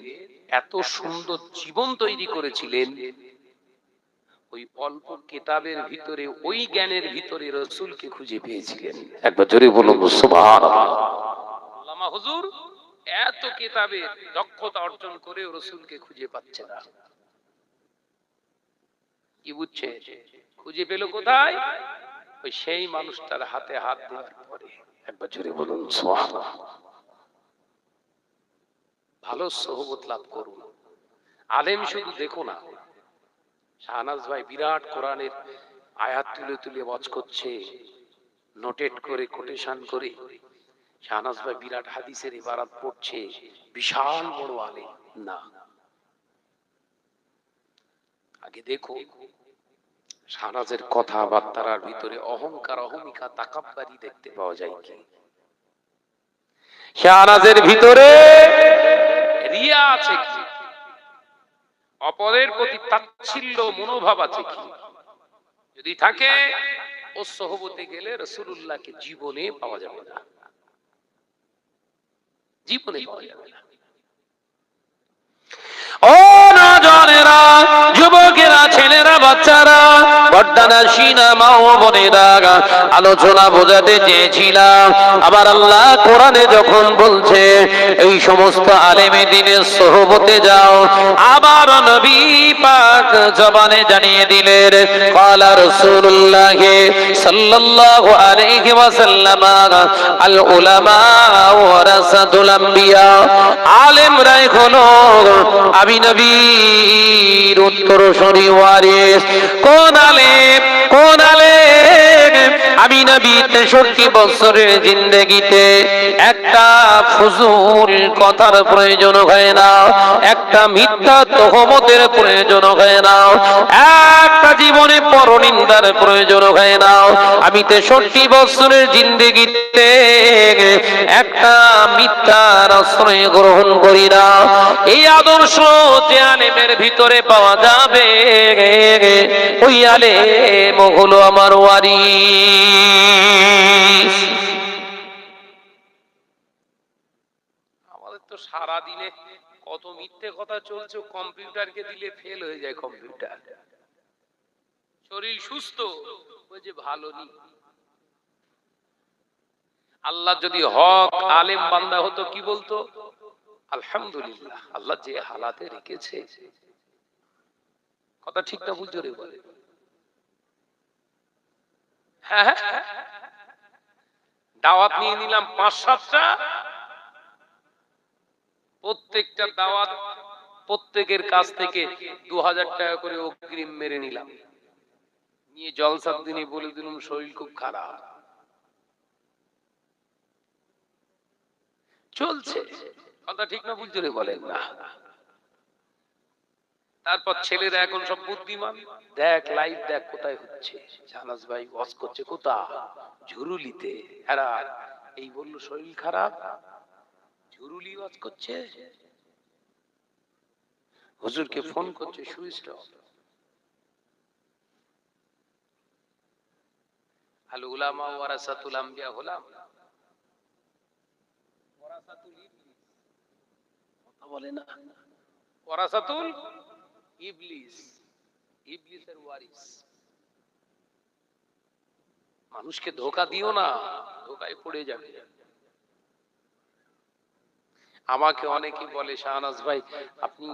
এত সুন্দর জীবন তৈরি করেছিলেন, ওই অল্প কিতাবের ভিতরে, ওই জ্ঞানের ভিতরে রাসূলকে খুঁজে পেয়েছিলেন। একবার জোরে বলুন সুবহানাল্লাহ। আল্লামা হুজুর এত কিতাবে দক্ষতা অর্জন করে রাসূলকে খুঁজে পাচ্ছে না। কি বুঝছে? খুঁজে পেল কোথায়? ওই সেই মানুষটার হাতে হাত দেওয়ার পরে। একবার জোরে বলুন সুবহানাল্লাহ। ভালো সোহবত লাভ করুন। আলেম শুধু দেখো না। শাহনাজ ভাই বিরাট কোরআনের আয়াত তুলে তুলে ওয়াজ করছে, নোটেট করে কোটেশন করে। শাহনাজ ভাই বিরাট হাদিসের ইবারত পড়ছে, বিশাল বড় আলেম না। আগে দেখো শাহনাজের কথাবার্তার ভিতরে অহংকার, অহমিকা, তাকাব্বুরি দেখতে পাওয়া যায় কি? শাহনাজের ভিতরে রিয়া আছে কি? অপরের প্রতি তাচ্ছিল্য মনোভাব আছে কি? যদি থাকে, ও সোহবতে গেলে রাসূলুল্লাহকে জীবনে পাওয়া যাবে না, জীবনে পাওয়া যাবে না। ও নওজওয়ানেরা, যুবকেরা, ছেলেরা, বাচ্চারা, পর্দানাশীনা মা ও বোনেরা, আলোচনা বোঝাতে চেয়েছিলাম আমার আল্লাহ কোরআনে যখন বলছে এই সমস্ত আলেমে দ্বীনের সোহবতে যাও, আবার নবী পাক জবানে জানিয়ে দিলেন ক্বালা রাসূলুল্লাহ সাল্লাল্লাহু আলাইহি ওয়াসাল্লাম আল উলামা ওয়ারাসাতুল আম্বিয়া, আলেমরাই হলো আমি নবীর উত্তরসূরি ওয়ারিস। কোন আলেম? কোন আলেম? আমি নবী 63 বছরের জিন্দেগিতে একটা ফুজুল কথার প্রয়োজন হয় না, একটা মিথ্যা তহমতের প্রয়োজন হয় না, একটা জীবনে পরনিন্দার প্রয়োজন হয় না। আমি 63 বছরের জিন্দেগিতে একটা মিথ্যার আশ্রয় গ্রহণ করি না। এই আদর্শ যে আলেমের ভিতরে পাওয়া যাবে, ওই আলেম হলো আমার ওয়ারিস। আমাদের তো সারা দিনে কত মিথ্যে কথা চলছে, কম্পিউটারকে দিলে ফেল হয়ে যায় কম্পিউটার। শরীর সুস্থ, ওই যে ভালো নি। আল্লাহ যদি হক আলেম বান্দা হতো কি বলতো? আলহামদুলিল্লাহ, আল্লাহ যে হালাতে রেখেছে। কথা ঠিক না ভুল জোরে বলে? হ্যাঁ, দাওয়াত নিয়ে নিলাম 5-7টা, প্রত্যেকটা দাওয়াত প্রত্যেকের কাছ থেকে 2000 টাকা করে অগ্রিম মেরে নিলাম, নিয়ে জলসার দিনে বলে দিলাম শরীর খুব খারাপ, চলছে, কথা ঠিক না ভুল জোরে বলেন না। তারপর ছেলেরা এখন সব বুদ্ধিমান, দেখ লাইভ দেখ কোথায় হচ্ছে, জানাস ভাই ওয়াজ করছে কোথা, ঝুরুলিতে। এরা এই বললো শরীর খারাপ, ঝুরুলি ওয়াজ করছে, হুজুরকে ফোন করছে সুইচ অফ। আল উলামা ওয়ারাসাতুল আম্বিয়া হলাম, ওয়ারাসাতুল ইবলিস, কথা বলে না, ওয়ারাসাতুল ইবলিস, ইবলিসের ওয়ারিস। মানুষকে ধোঁকা দিও না, ধোঁকায় পড়ে যাবে। আমাকে অনেকে বলে শাহনাজ ভাই আপনি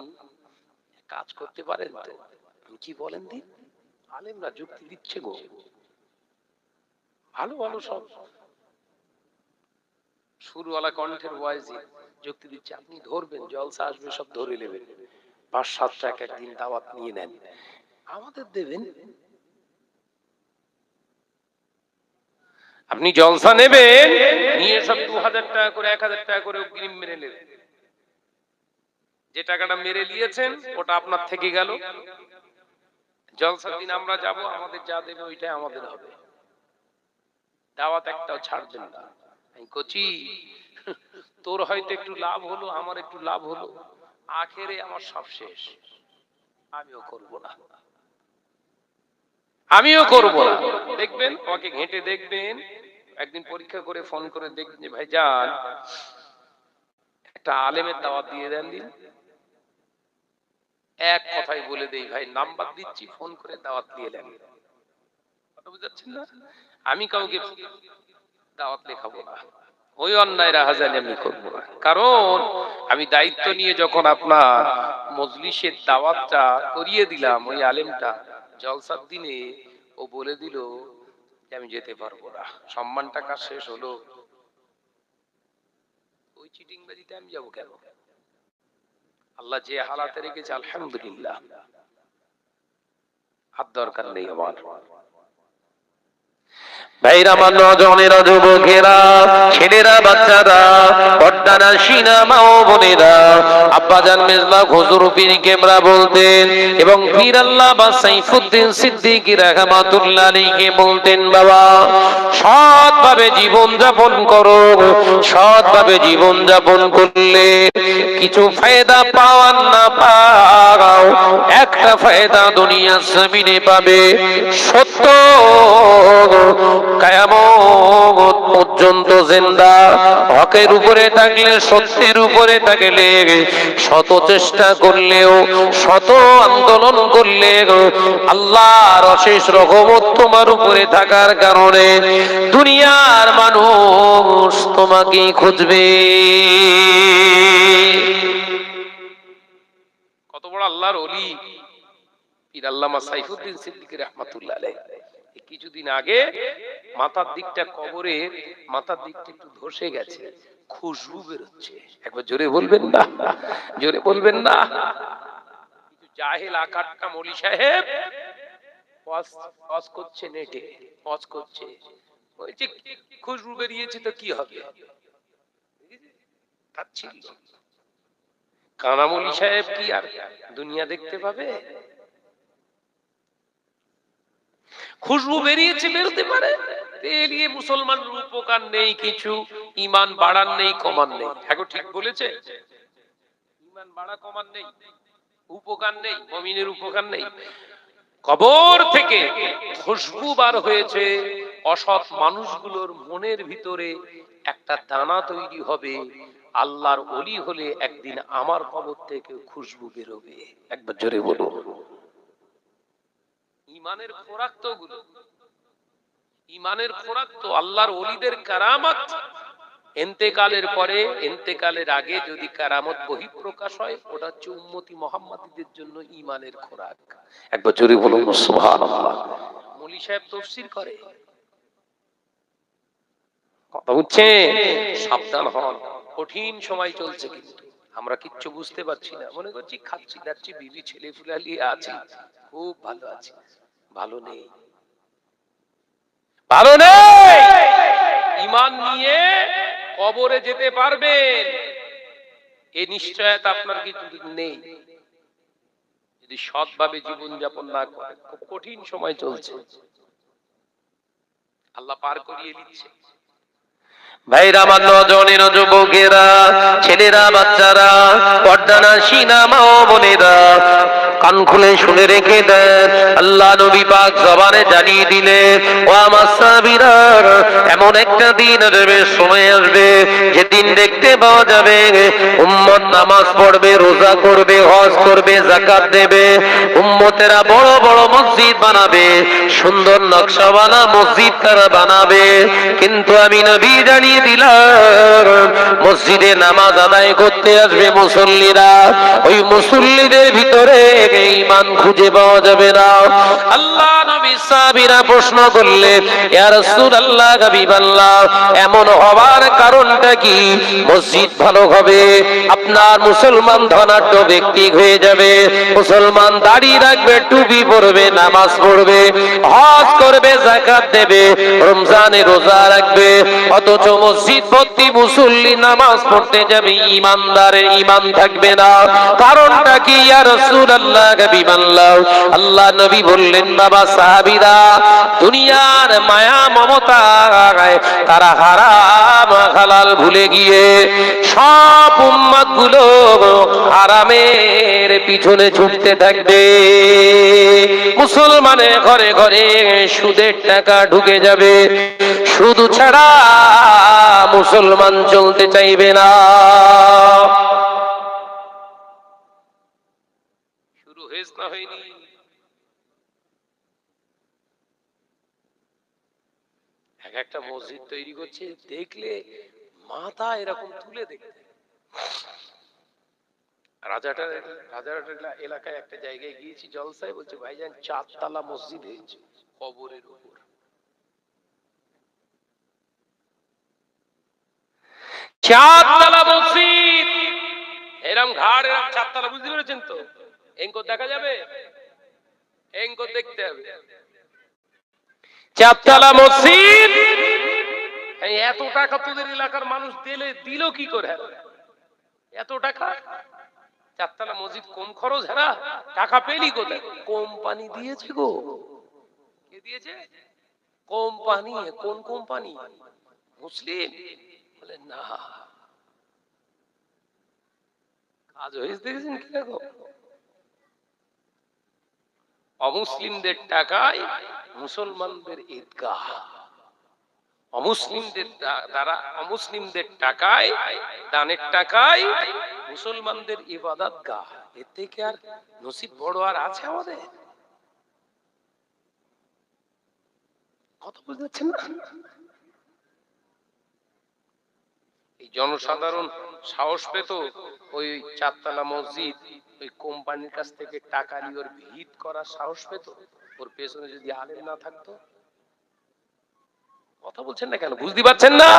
কাজ করতে পারেন তো, আমি কি বলেন দিন, আলেমরা যুক্তি দিচ্ছে গো, ভালো ভালো সব সুরওয়ালা কণ্ঠের ওয়াইজি যুক্তি দিচ্ছে, আপনি ধরবেন, জলসা আসবে সব ধরে নেবেন, 5-7 টাকা একদিন দাওয়াত নিয়ে নেন, আমাদের দেবেন। আপনি জলসা নেবেন, নিয়ে সব 2000 টাকা করে 1000 টাকা করে অগ্রিম মেরে নেবেন, যে টাকাটা মেরে নিয়েছেন ওটা আপনার থেকে গেল, জলসার দিন আমরা যাব, আমাদের যা দেবে ওইটাই আমাদের হবে, দাওয়াত একটাও ছাড়বেন না। আমি কচি, তোর হয়তো একটু লাভ হলো, আমার একটু লাভ হলো, আখেরে আমার সব শেষ, আমিও করব না, আমিও করব না। দেখবেন আমাকে ঘেঁটে দেখবেন, একদিন পরীক্ষা করে ফোন করে দেখবেন যে ভাই যান একটা আলেমের দাওয়াত দিয়ে দেন দিন, এক কথাই বলে দেই ভাই নাম্বার দিচ্ছি, ফোন করে দাওয়াত দিয়ে দেন, কথা বুঝাচ্ছেন না? আমি কাউকে দাওয়াত লেখাবো না, ওই অন্যায় রাহাজানি আমি করবো না, কারণ আমি দায়িত্ব নিয়ে যখন আপনার মজলিসের দাওয়াতটা করিয়ে দিলাম, ওই আলেমটা জলসার দিনে ও বলে দিল যে আমি যেতে পারবো না, সম্মানটা কার শেষ হলো, ওই চিটিংবাজিতে আমি যাবো কেন? আল্লাহ যে হালাতে রেখেছে আলহামদুলিল্লাহ, আর দরকার নেই আমার। ভাইরা, আমার নজনেরা, যুবকেরা, ছেলেরা, বাচ্চারা, পর্দারা, সিনা, মা ও বোনেরা, আব্বাজান মেজবাহ হুজুর পীর কেবলা বলতেন, এবং পীর আল্লামা সাইফুদ্দিন সিদ্দিকী রাহমাতুল্লাহ আলাইহি বলতেন, বাবা সৎভাবে জীবন যাপন করো, সৎভাবে জীবন যাপন করলে কিছু ফায়দা পাওয়ার না পাও, একটা ফায়দা দুনিয়ার জমিনে পাবে, সত্য কিয়ামত পর্যন্ত জিন্দা, হকের উপরে থাকলে, সত্যের উপরে থাকলে, শত চেষ্টা করলেও, শত আন্দোলন করলেও আল্লাহর অশেষ রহমত তোমার উপরে থাকার কারণে দুনিয়ার মানুষ তোমাকেই খুঁজবে। কত বড় আল্লাহর ওলি পীর আল্লামা সাইফুদ্দিন সিদ্দিকী রাহমাতুল্লাহ আলাইহি, কিছুদিন আগে মাথার দিকটা, কবরের মাথার দিকটা একটু ধসে গেছে, খুশবু বেরোচ্ছে, একবার জোরে বলবেন না, জোরে বলবেন না। কিছু জাহেল আকারটা মৌলী সাহেব ওয়াজ করছে, নেটে ওয়াজ করছে, ওই যে খুশবু বেরিয়েছে তো কি হবে, কানামলি সাহেব কি আর দুনিয়া দেখতে পাবে? খুশবু বেরিয়েছে, বেরোতে পারে, এলিয়ে মুসলমানের উপকার নেই কিছু, ঈমান বাড়ার নেই, কমান নেই। এখন ঠিক বলেছে, ঈমান বাড়া কমান নেই, উপকার নেই, মুমিনের উপকার নেই। কবর থেকে খুশবু বার হয়েছে, অসৎ মানুষগুলোর মনের ভিতরে একটা দানা তৈরি হবে, আল্লাহর ওলি হলে একদিন আমার কবর থেকে খুশবু বেরোবে। একবার জোরে বলুন। ঈমানের খোরাক তো গুলো, ঈমানের খোরাক তো আল্লাহর ওলিদের কারামত। ইন্তেকালের পরে, ইন্তেকালের আগে যদি কারামত বহিঃপ্রকাশ হয়, ওটা হচ্ছে উম্মতি মুহাম্মাদীদের জন্য ঈমানের খোরাক। একবার জোরে বলুন সুবহানাল্লাহ। মৌলী সাহেব তাফসীর করে, কথা বুঝছে? সাবধান হন, কঠিন সময় চলছে, কিন্তু আমরা কিচ্ছু বুঝতে পারছি না, মনে করছি খাচ্ছি দাচ্ছি, বিবি ছেলে ফুলালি আছে, খুব ভালো আছে, ভালো নেই, ভালো নেই। ঈমান নিয়ে কবরে যেতে পারবেন এই নিশ্চয়তা আপনার কিন্তু নেই যদি সৎভাবে জীবনযাপন না করেন। খুব কঠিন সময় চলছে, আল্লাহ পার করিয়ে দিচ্ছে। ভাইরা, আমার নজনের যুবকেরা, ছেলেরা, বাচ্চারা, পর্দানাসী মা ও বোনেরা, কান খুলে শুনে রেখে দেন। আল্লাহ নবী পাক জবানে জানিয়ে দিলেন, ও আমার সাহাবীরা, এমন একটা দিন আসবে, সময় আসবে, যেদিন দেখতে পাওয়া যাবে উম্মত নামাজ পড়বে, রোজা করবে, হজ করবে, যাকাত দেবে, উম্মতেরা বড় বড় মসজিদ বানাবে, সুন্দর নকশাওয়ালা মসজিদ তারা বানাবে, কিন্তু আমি নবী জানিয়ে দিলাম মসজিদে নামাজ আদায় করতে আসবে মুসল্লিরা, ওই মুসল্লিদের ভিতরে ঈমান খুঁজে পাওয়া যাবে না। আল্লাহ নবী সাহাবীরা প্রশ্ন করলেন, ইয়া রাসূলুল্লাহ, হাবিবাল্লাহ, এমন হওয়ার কারণটা কি? মসজিদ ভালো হবে, আপনার মুসলমান ধনাঢ্য ব্যক্তি হয়ে যাবে, মুসলমান দাড়ি রাখবে, টুপি পরবে, নামাজ পড়বে, হজ করবে, যাকাত দেবে, রমজানে রোজা রাখবে, অথচ মসজিদ ভর্তি মুসল্লি নামাজ পড়তে যাবে, ঈমানদারের ঈমান থাকবে না। কারণটা কি ইয়া রাসূলুল্লাহ, হাবিবাল্লাহ? আল্লাহ নবী বললেন, বাবা সাহাবীরা, দুনিয়ার মায়া মমতায় তারা হারাম হালাল ভুলে গিয়ে সব উম্মত গুলো হারামের পিছনে ছুটতে থাকবে। মুসলমানের ঘরে ঘরে সুদের টাকা ঢুকে যাবে, শুধু ছাড়া মুসলমান চলতে চাইবে না। শুরু হয়েছে না হয়নি? এক একটা মসজিদ তৈরি করছে, দেখলে মাথা এরকম তুলে দেখতে। রাজাটার এলাকায় একটা জায়গায় গিয়েছি জলসায়, বলছে ভাইজান 4 তলা মসজিদ হয়েছে কবরের উপর। 4 তলা মসজিদ, এরম ঘাড়, এরম 4 তলা, বুঝতে পেরেছেন তো? এঙ্কর দেখা যাবে, এঙ্কর দেখতে হবে। 4 তলা মসজিদ, এই এত টাকা তোদের এলাকার মানুষ দিল কি করে? এত টাকা 4 তলা মসজিদ কম খরচ? হ্যাঁ, টাকা পেলি কোথায়? কোম্পানি দিয়েছে গো। কে দিয়েছে? কোম্পানি। কোন কোম্পানি? মুসলিম? বলে না, কাজ হয়েছে দেখেছেন কি দেখো, অমুসলিমদের টাকায় মুসলমানদের ঈদগাহ, অমুসলিমদের দ্বারা, অমুসলিমদের টাকায়, দানের টাকায় মুসলমানদের ইবাদত গাহ। এর থেকে আর নসিব বড় আর আছে আমাদের? কথা বুঝতে পারছেন না? এই জনসাধারণ সাহস পেত ওই 4 তলা মসজিদ ওই কোম্পানির কাছ থেকে টাকা নিয়ে ওর ভিত করার সাহস পেত, ওর পেছনে যদি আলেম না থাকতো। কথা বলছেন না কেন? বুঝতে পারছেন না?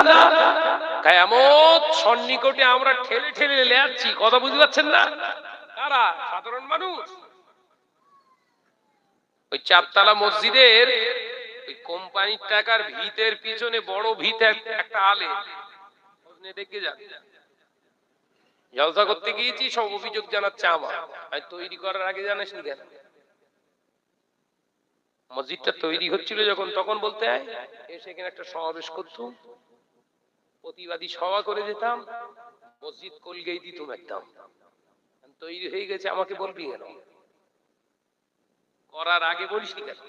কিয়ামত সন্নিকটে আমরা ঠেলে ঠেলে যাচ্ছি, কথা বুঝতে পারছেন না? কারা? সাধারণ মানুষ। ওই 4 তলা মসজিদের ওই কোম্পানির টাকার ভিতের পিছনে বড় ভিত একটা আলে দেখে যান। জলসা করতে গিয়েছি, সব অভিযোগ জানাচ্ছে আমার। তৈরি করার আগে জানিস নি কেন? মসজিদটা তৈরি হচ্ছিল যখন, তখন বলতে হয় এসে এখানে একটা সমাবেশ করতুম, প্রতিবাদী সভা করে যেতাম, মসজিদ কলগেই দিতুম একদম। তৈরি হয়ে গেছে, আমাকে বলবি কেন? করার আগে বলিস নি কেন?